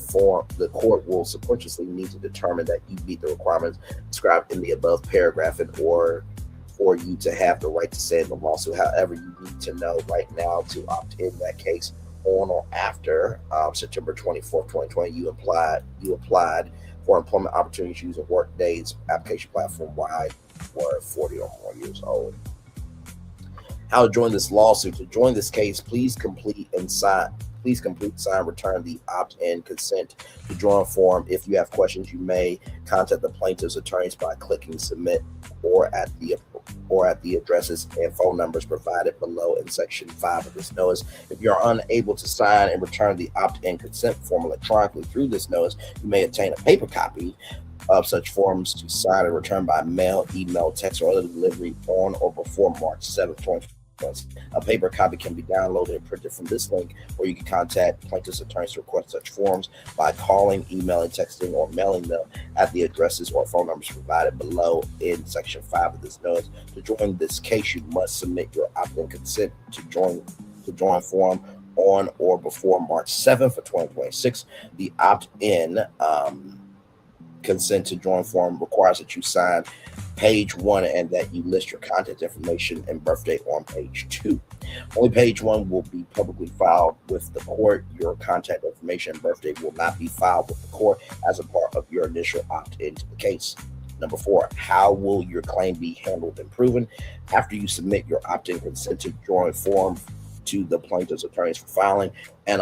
court will subconsciously need to determine that you meet the requirements described in the above paragraph in order for you to have the right to say in the lawsuit. However, you need to know right now to opt in that case on or after September 24th, 2020, you applied for employment opportunities using Workday's application platform while you were 40 or more years old. How to join this lawsuit. To join this case, please complete, sign, return the opt-in consent to join form. If you have questions, you may contact the plaintiff's attorneys by clicking submit or at the addresses and phone numbers provided below in section 5 of this notice. If you are unable to sign and return the opt-in consent form electronically through this notice, you may obtain a paper copy of such forms to sign and return by mail, email, text, or other delivery on or before March 7th, 2020. A paper copy can be downloaded and printed from this link, or you can contact plaintiff's attorneys to request such forms by calling, emailing, texting, or mailing them at the addresses or phone numbers provided below in section 5 of this notice. To join this case, you must submit your opt-in consent to join form on or before March 7th of 2026. The opt-in consent to join form requires that you sign page 1 and that you list your contact information and birthday on page 2. Only page 1 will be publicly filed with the court. Your contact information and birthday will not be filed with the court as a part of your initial opt-in to the case. Number 4, how will your claim be handled and proven? After you submit your opt-in consent to join form to the plaintiff's attorneys for filing, and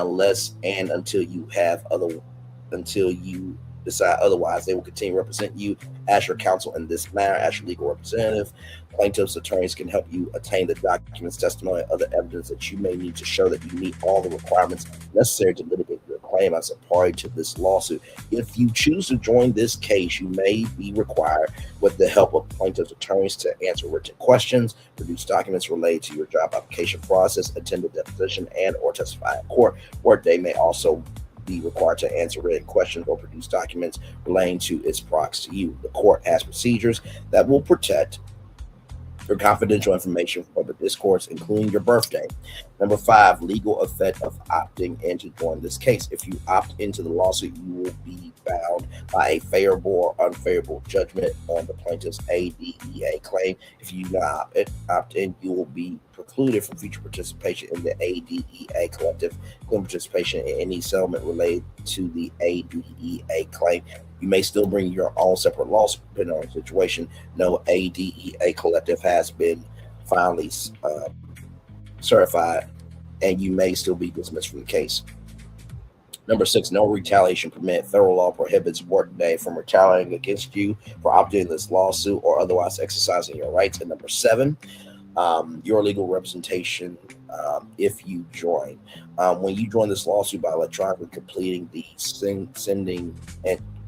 until you decide otherwise, they will continue to represent you as your counsel in this manner as your legal representative. Plaintiff's attorneys can help you obtain the documents, testimony, and other evidence that you may need to show that you meet all the requirements necessary to litigate your claim as a party to this lawsuit. If you choose to join this case, you may be required, with the help of plaintiff's attorneys, to answer written questions, produce documents related to your job application process, attend a deposition, and or testify in court, where they may also be required to answer written questions or produce documents relating to its procs to you. The court has procedures that will protect your confidential information from public discourse, including your birthday. Number 5, legal effect of opting in to join this case. If you opt into the lawsuit, you will be bound by a favorable or unfavorable judgment on the plaintiff's ADEA claim. If you do not opt in, you will be precluded from future participation in the ADEA collective, including participation in any settlement related to the ADEA claim. You may still bring your own separate lawsuit depending on the situation. No ADEA collective has been finally certified, and you may still be dismissed from the case. Number 6, no retaliation permit. Federal law prohibits Workday from retaliating against you for opting in this lawsuit or otherwise exercising your rights. And number 7, your legal representation if you join. When you join this lawsuit by electronically completing the sending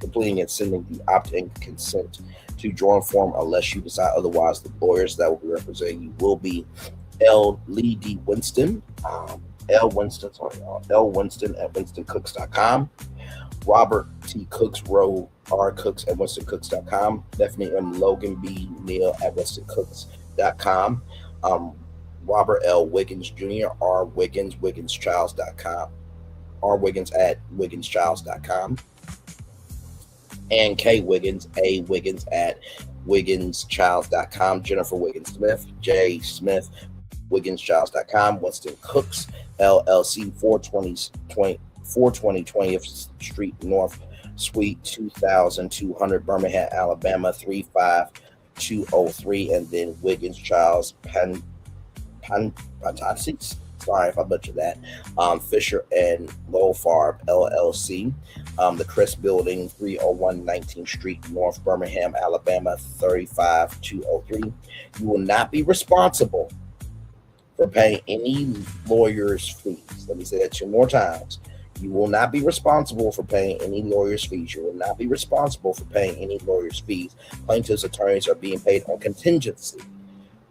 the opt-in consent to join form, unless you decide otherwise, the lawyers that will be representing you will be Lee D. Winston, L. Winston at winstoncooks.com, Robert T. Cooks, Rowe R. Cooks at winstoncooks.com, Bethany M. Logan B. Neal at winstoncooks.com, Robert L. Wiggins Jr., R. Wiggins, WigginsChilds.com, R. Wiggins at WigginsChilds.com, and K. Wiggins, A. Wiggins at WigginsChilds.com, Jennifer Wiggins Smith, J. Smith, WigginsChilds.com, Winston Cooks, LLC, 420 20th Street North, Suite 2200, Birmingham, Alabama, 35203, and then Wiggins Childs Pantasis. Sorry if I butchered that. Fisher and Lowfarb LLC, the Chris Building, 301 19th Street North, Birmingham, Alabama, 35203. You will not be responsible for paying any lawyer's fees. Let me say that 2 more times. You will not be responsible for paying any lawyer's fees. You will not be responsible for paying any lawyer's fees. Plaintiff's attorneys are being paid on contingency,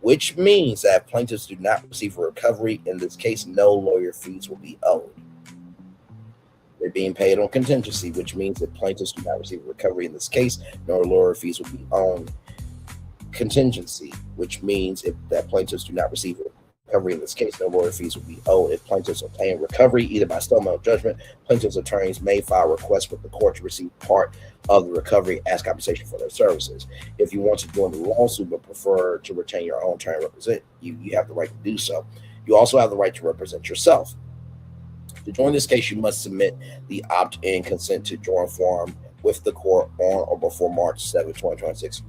which means that if plaintiffs do not receive a recovery in this case, no lawyer fees will be owed. They're being paid on contingency, which means that plaintiffs do not receive a recovery in this case, no lawyer fees will be owed. Contingency, which means if that plaintiffs do not receive a recovery in this case, no lawyer fees will be owed. If plaintiffs obtain recovery either by settlement or judgment, plaintiffs' attorneys may file requests with the court to receive part of the recovery as compensation for their services. If you want to join the lawsuit but prefer to retain your own attorney to represent you, you have the right to do so. You also have the right to represent yourself. To join this case, you must submit the opt-in consent to join form with the court on or before March 7, 2026.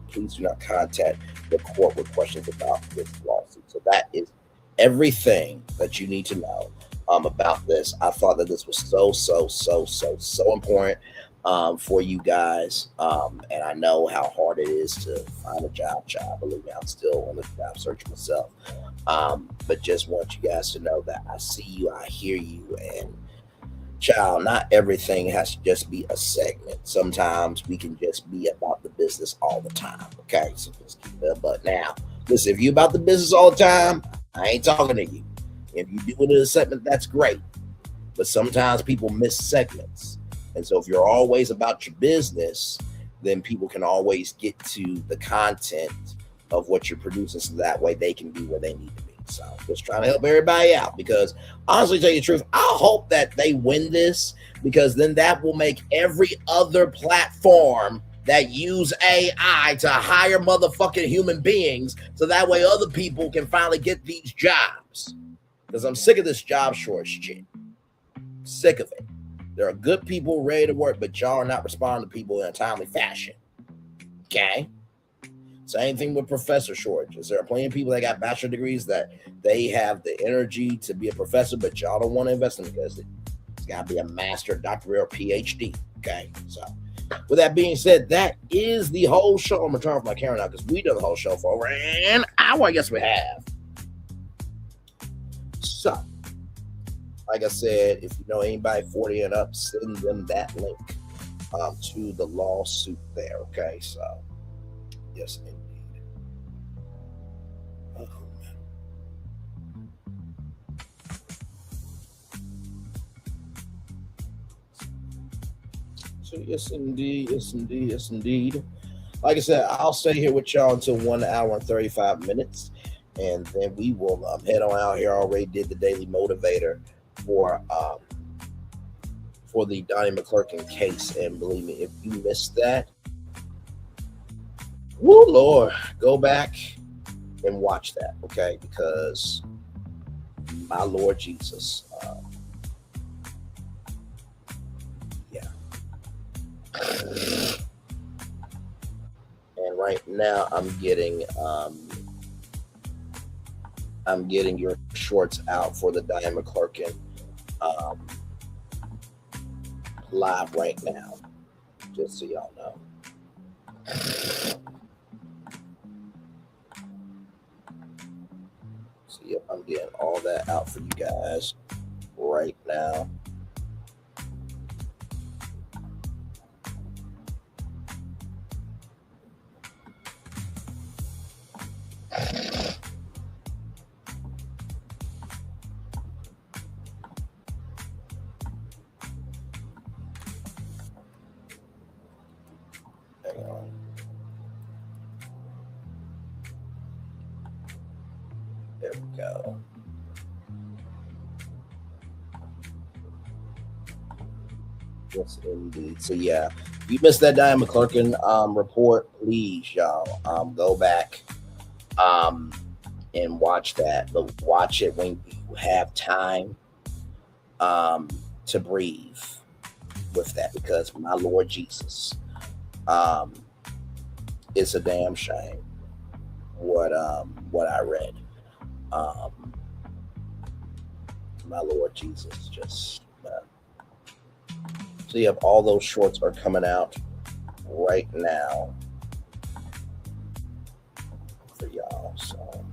Please do not contact the court with questions about this lawsuit. So that is everything that you need to know about this. I thought that this was so important for you guys. And I know how hard it is to find a job. Believe me, I'm still on the job search myself. But just want you guys to know that I see you, I hear you, and child, not everything has to just be a segment. Sometimes we can just be about the business all the time. Okay, so let's keep that. But now, listen, if you about the business all the time, I ain't talking to you. If you do it in a segment, that's great. But sometimes people miss segments. And so if you're always about your business, then people can always get to the content of what you're producing, so that way they can be where they need to be. So just trying to help everybody out, because honestly, tell you the truth, I hope that they win this, because then that will make every other platform that use AI to hire motherfucking human beings, so that way other people can finally get these jobs. Because I'm sick of this job shortage shit. Sick of it. There are good people ready to work, but y'all are not responding to people in a timely fashion. Okay? Same thing with professor shortages. There are plenty of people that got bachelor degrees that they have the energy to be a professor, but y'all don't want to invest in it because it's got to be a master, doctorate, or PhD. Okay? So, with that being said, that is the whole show. I'm going to turn off my camera now because we done the whole show for over an hour. I guess we have. So, like I said, if you know anybody 40 and up, send them that link to the lawsuit there. Okay? So, yes, indeed. So yes, indeed. Like I said, I'll stay here with y'all until 1 hour and 35 minutes, and then we will head on out here. I already did the daily motivator for the Donnie McClurkin case, and believe me, if you missed that, woo Lord, go back and watch that, okay? Because my Lord Jesus, and right now I'm getting your shorts out for the Donnie McClurkin live right now, just so y'all know. So yep, I'm getting all that out for you guys right now. There we go. Yes, indeed. So yeah, if you missed that Donnie McClurkin report, please, y'all, go back and watch that. But watch it when you have time to breathe with that, because my Lord Jesus, it's a damn shame what I read. My Lord Jesus, just so yep, all those shorts are coming out right now for y'all. So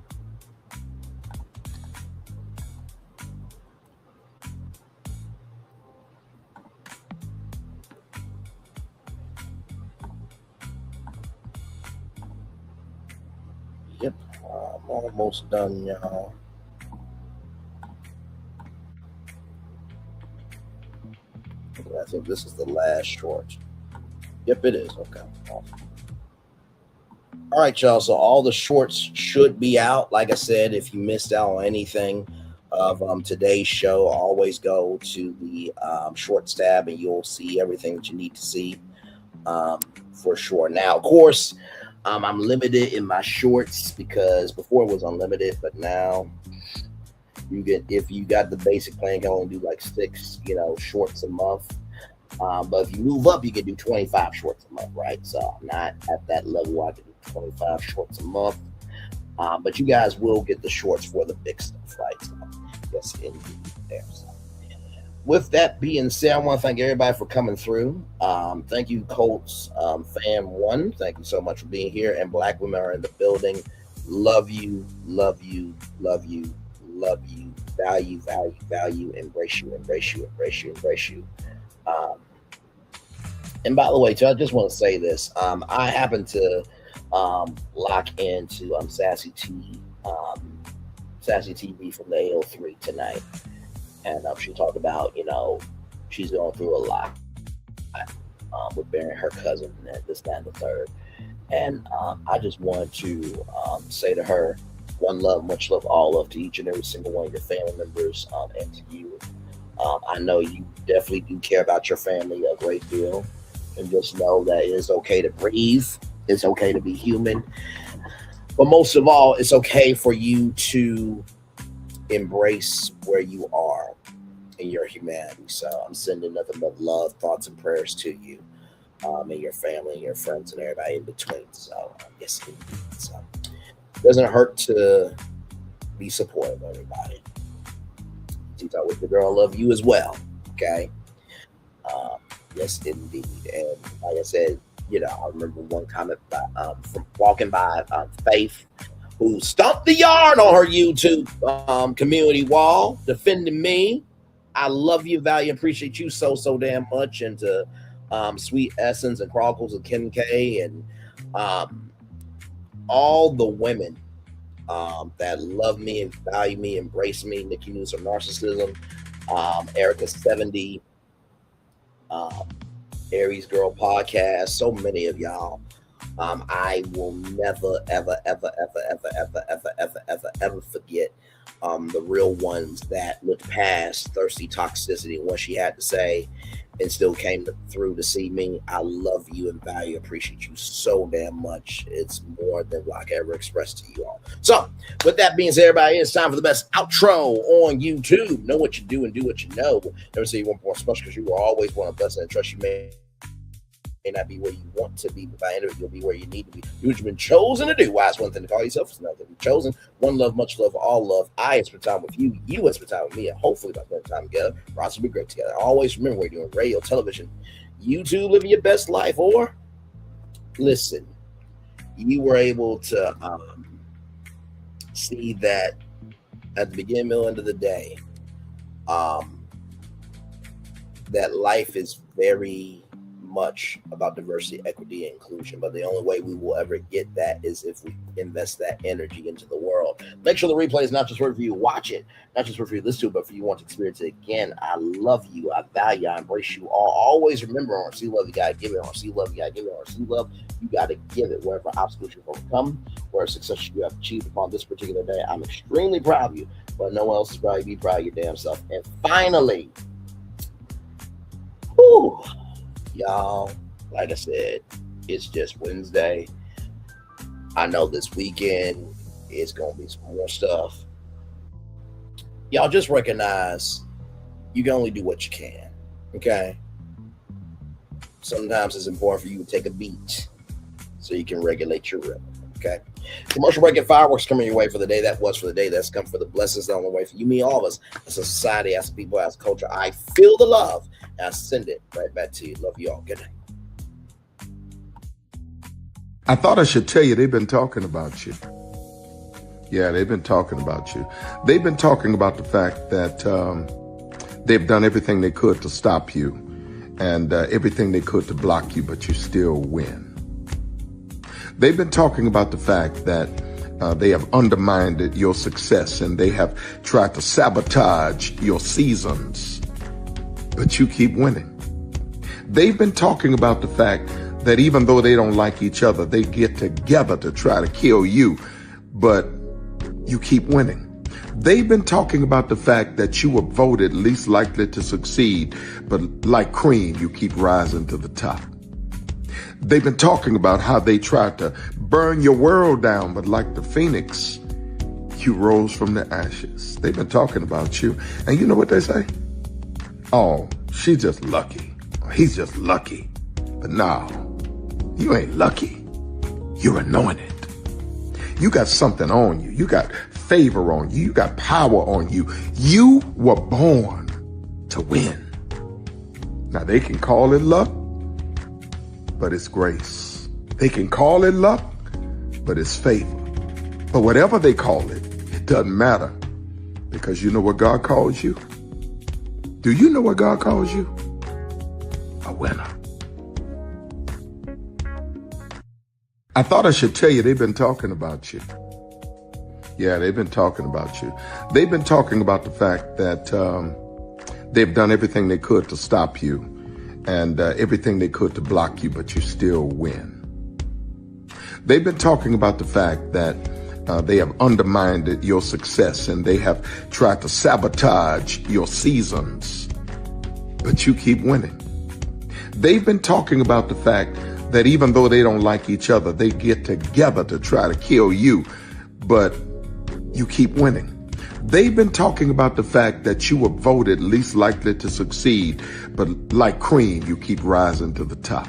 yep, I'm almost done, y'all. I think this is the last short. Yep, it is. Okay. Awesome. All right, y'all. So all the shorts should be out. Like I said, if you missed out on anything of today's show, always go to the shorts tab and you'll see everything that you need to see for sure. Now, of course, I'm limited in my shorts because before it was unlimited, but now you get, if you got the basic plan, you can only do like 6, shorts a month. But if you move up, you can do 25 shorts a month, right? So I'm not at that level where I can do 25 shorts a month. But you guys will get the shorts for the big stuff, right? So yes, indeed. There. So, with that being said, I want to thank everybody for coming through. Thank you, Colts Fan 1. Thank you so much for being here. And Black women are in the building. Love you, love you, love you, love you. Value, value, value. Embrace you, embrace you, embrace you, embrace you. And by the way, too, I just want to say this. I happen to lock into Sassy TV from the AO3 tonight. And she talked about, she's going through a lot with burying her cousin and this, that, and the third. And I just wanted to say to her, one love, much love, all love to each and every single one of your family members and to you. I know you definitely do care about your family a great deal. And just know that it's okay to breathe. It's okay to be human. But most of all, it's okay for you to embrace where you are in your humanity. So I'm sending nothing but love, thoughts, and prayers to you and your family and your friends and everybody in between. So yes, indeed. So it doesn't hurt to be supportive of everybody. T-Talk with the girl, love you as well. Okay. Yes, indeed. And like I said, I remember one comment from walking by Faith, who stomped the yard on her YouTube community wall, defending me. I love you, value, appreciate you so damn much. And to Sweet Essence and Chronicles of Kim K and all the women that love me and value me, embrace me. Nikki News of Narcissism, Erica 70, Aries Girl Podcast, so many of y'all. I will never, ever, ever, ever, ever, ever, ever, ever, ever, ever forget the real ones that looked past thirsty toxicity and what she had to say and still came through to see me. I love you and value, appreciate you so damn much. It's more than what I can ever express to you all. So with that being said, everybody, it's time for the best outro on YouTube. Know what you do and do what you know. Never say you want more special because you are always one of the best, and trust you may not be where you want to be, but by the end of it, you'll be where you need to be. Do what you've been chosen to do. Why? It's one thing to call yourself, it's another to be chosen. One love, much love, all love. I spend time with you. You spend time with me. And hopefully, by spending time together, Ross will be great together. Always remember, we're doing radio, television, YouTube, living your best life. Or listen, you were able to see that at the beginning, middle, end of the day, that life is very much about diversity, equity, and inclusion. But the only way we will ever get that is if we invest that energy into the world. Make sure the replay is not just for you watch it, not just for you listen to it, but for you want to experience it again. I love you. I value. I embrace you all. Always remember, on see love, you gotta give it. On see love, you gotta give it. On see love, you gotta give it. Wherever obstacles you've overcome, wherever success you have achieved upon this particular day, I'm extremely proud of you. But no one else is proud of you. Be proud of your damn self. And finally, y'all, like I said, it's just Wednesday. I know this weekend is going to be some more stuff. Y'all just recognize you can only do what you can, okay? Sometimes it's important for you to take a beat so you can regulate your rhythm, okay? Commercial break and fireworks coming your way for the day. That was for the day. That's come for the blessings on the way for you, me, all of us. As a society, as a people, as a culture, I feel the love and I send it right back to you. Love you all. Good night.
I thought I should tell you they've been talking about you. Yeah, they've been talking about you. They've been talking about the fact that they've done everything they could to stop you and everything they could to block you, but you still win. They've been talking about the fact that they have undermined your success and they have tried to sabotage your seasons, but you keep winning. They've been talking about the fact that even though they don't like each other, they get together to try to kill you, but you keep winning. They've been talking about the fact that you were voted least likely to succeed, but like cream, you keep rising to the top. They've been talking about how they tried to burn your world down, but like the phoenix, you rose from the ashes. They've been talking about you. And you know what they say? Oh, she's just lucky. he's just lucky. But no, you ain't lucky. You're anointed. You got something on you. You got favor on you. You got power on you. You were born to win. Now they can call it luck, but it's grace. They can call it luck, but it's favor. But whatever they call it, it doesn't matter, because you know what God calls you? Do you know what God calls you? A winner. I thought I should tell you, they've been talking about you. Yeah, they've been talking about you. They've been talking about the fact that they've done everything they could to stop you and everything they could to block you, but you still win. They've been talking about the fact that they have undermined your success and they have tried to sabotage your seasons, but you keep winning. They've been talking about the fact that even though they don't like each other, they get together to try to kill you, but you keep winning. They've been talking about the fact that you were voted least likely to succeed, but like cream, you keep rising to the top.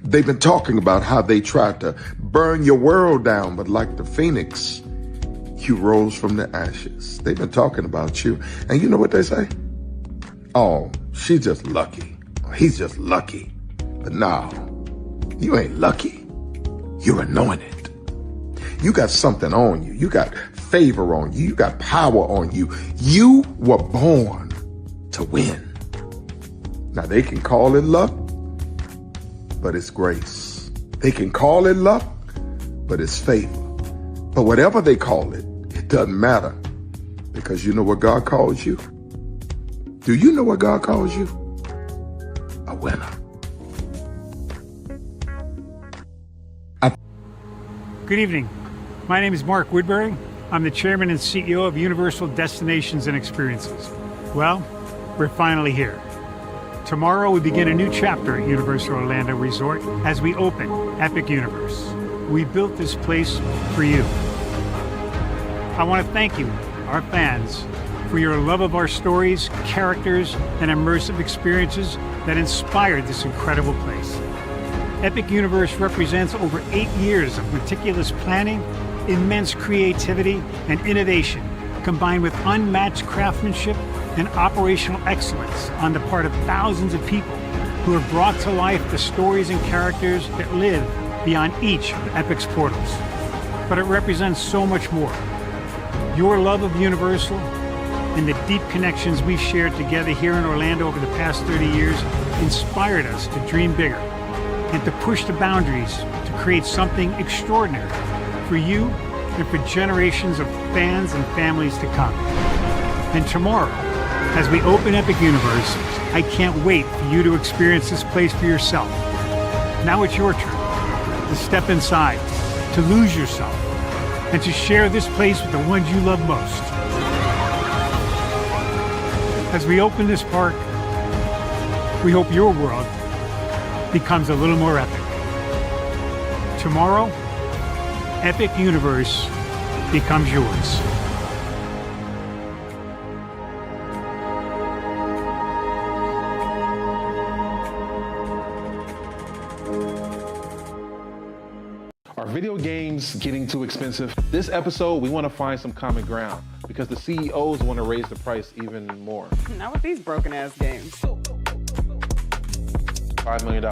They've been talking about how they tried to burn your world down, but like the phoenix, you rose from the ashes. They've been talking about you. And you know what they say? Oh, she's just lucky. He's just lucky. But no, you ain't lucky. You're anointed. You got something on you. You got favor on you. You got power on you. You were born to win. Now they can call it luck, but it's grace. They can call it luck, but it's favor. But whatever they call it, it doesn't matter, because you know what God calls you? Do you know what God calls you? A winner.
Good evening. My name is Mark Woodbury. I'm the chairman and CEO of Universal Destinations and Experiences. Well, we're finally here. Tomorrow we begin a new chapter at Universal Orlando Resort as we open Epic Universe. We built this place for you. I want to thank you, our fans, for your love of our stories, characters, and immersive experiences that inspired this incredible place. Epic Universe represents over 8 years of meticulous planning, immense creativity, and innovation, combined with unmatched craftsmanship and operational excellence on the part of thousands of people who have brought to life the stories and characters that live beyond each of Epic's portals. But it represents so much more. Your love of Universal and the deep connections we've shared together here in Orlando over the past 30 years inspired us to dream bigger and to push the boundaries to create something extraordinary for you and for generations of fans and families to come. And tomorrow, as we open Epic Universe, I can't wait for you to experience this place for yourself. Now it's your turn to step inside, to lose yourself, and to share this place with the ones you love most. As we open this park, we hope your world becomes a little more epic. Tomorrow, Epic Universe becomes yours.
Are video games getting too expensive? This episode, we want to find some common ground because the CEOs want to raise the price even more.
Not with these broken ass games.
$5 million.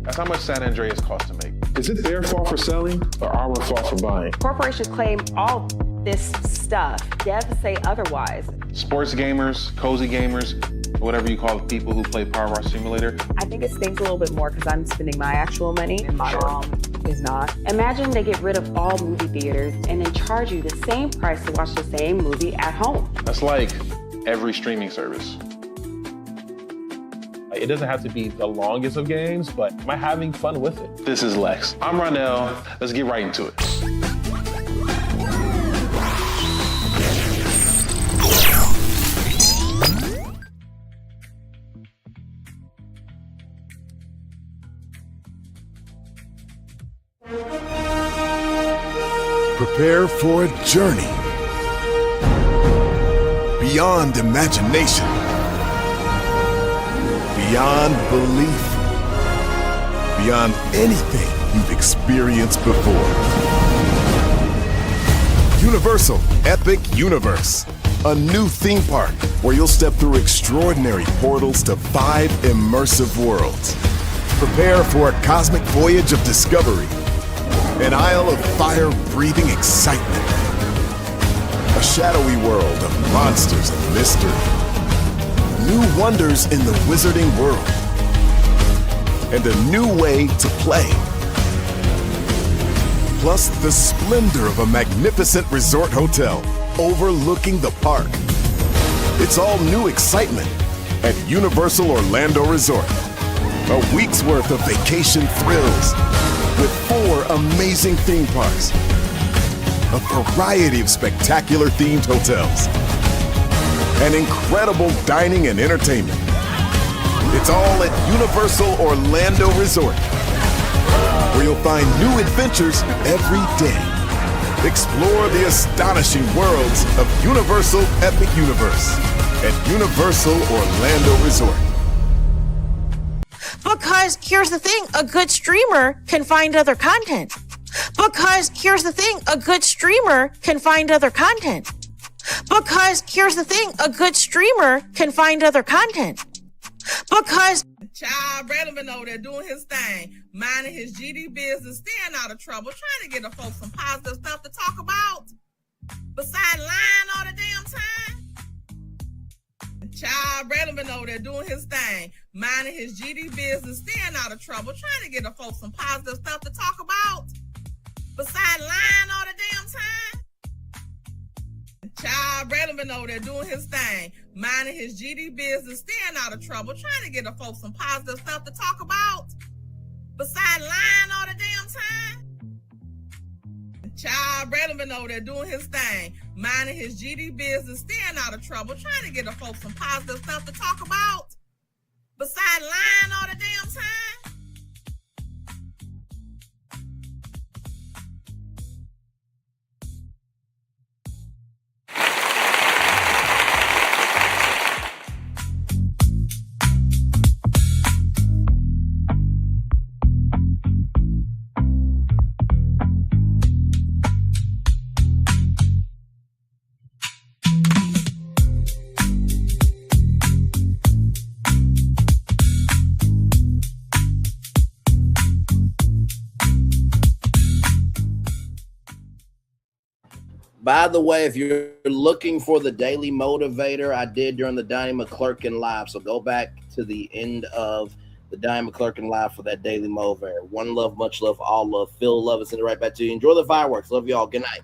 That's how much San Andreas costs to make.
Is it their fault for selling or our fault for buying?
Corporations claim all this stuff. Devs say otherwise.
Sports gamers, cozy gamers, whatever you call the people who play Power Wash Simulator.
I think it stings a little bit more because I'm spending my actual money and my mom is not. Imagine they get rid of all movie theaters and then charge you the same price to watch the same movie at home.
That's like every streaming service. It doesn't have to be the longest of games, but am I having fun with it? This is Lex. I'm Ronell. Let's get right into it.
Prepare for a journey beyond imagination. beyond belief, beyond anything you've experienced before. Universal Epic Universe, a new theme park where you'll step through extraordinary portals to 5 immersive worlds. Prepare for a cosmic voyage of discovery, an isle of fire-breathing excitement, a shadowy world of monsters and mystery, new wonders in the wizarding world, and a new way to play. Plus the splendor of a magnificent resort hotel overlooking the park. It's all new excitement at Universal Orlando Resort. A week's worth of vacation thrills with 4 amazing theme parks, a variety of spectacular themed hotels, and incredible dining and entertainment. It's all at Universal Orlando Resort, where you'll find new adventures every day. Explore the astonishing worlds of Universal Epic Universe at Universal Orlando Resort.
Because here's the thing, a good streamer can find other content. Because here's the thing, a good streamer can find other content. Because here's the thing, a good streamer can find other content. Because
Child relevant over there doing his thing, minding his GD business, staying out of trouble, trying to get the folks some positive stuff to talk about. Besides lying all the damn time. Child relevant over there doing his thing, minding his GD business, staying out of trouble, trying to get the folks some positive stuff to talk about. Besides lying all the damn time. Child relevant over there doing his thing, minding his GD business, staying out of trouble, trying to get the folks some positive stuff to talk about. Besides lying all the damn time. Child relevant over there doing his thing, minding his GD business, staying out of trouble, trying to get the folks some positive stuff to talk about. Besides lying all the damn time.
By the way, if you're looking for the daily motivator, I did during the Donnie McClurkin live. So go back to the end of the Donnie McClurkin live for that daily motivator. One love, much love, all love. Feel love is in the right back to you. Enjoy the fireworks. Love you all. Good night.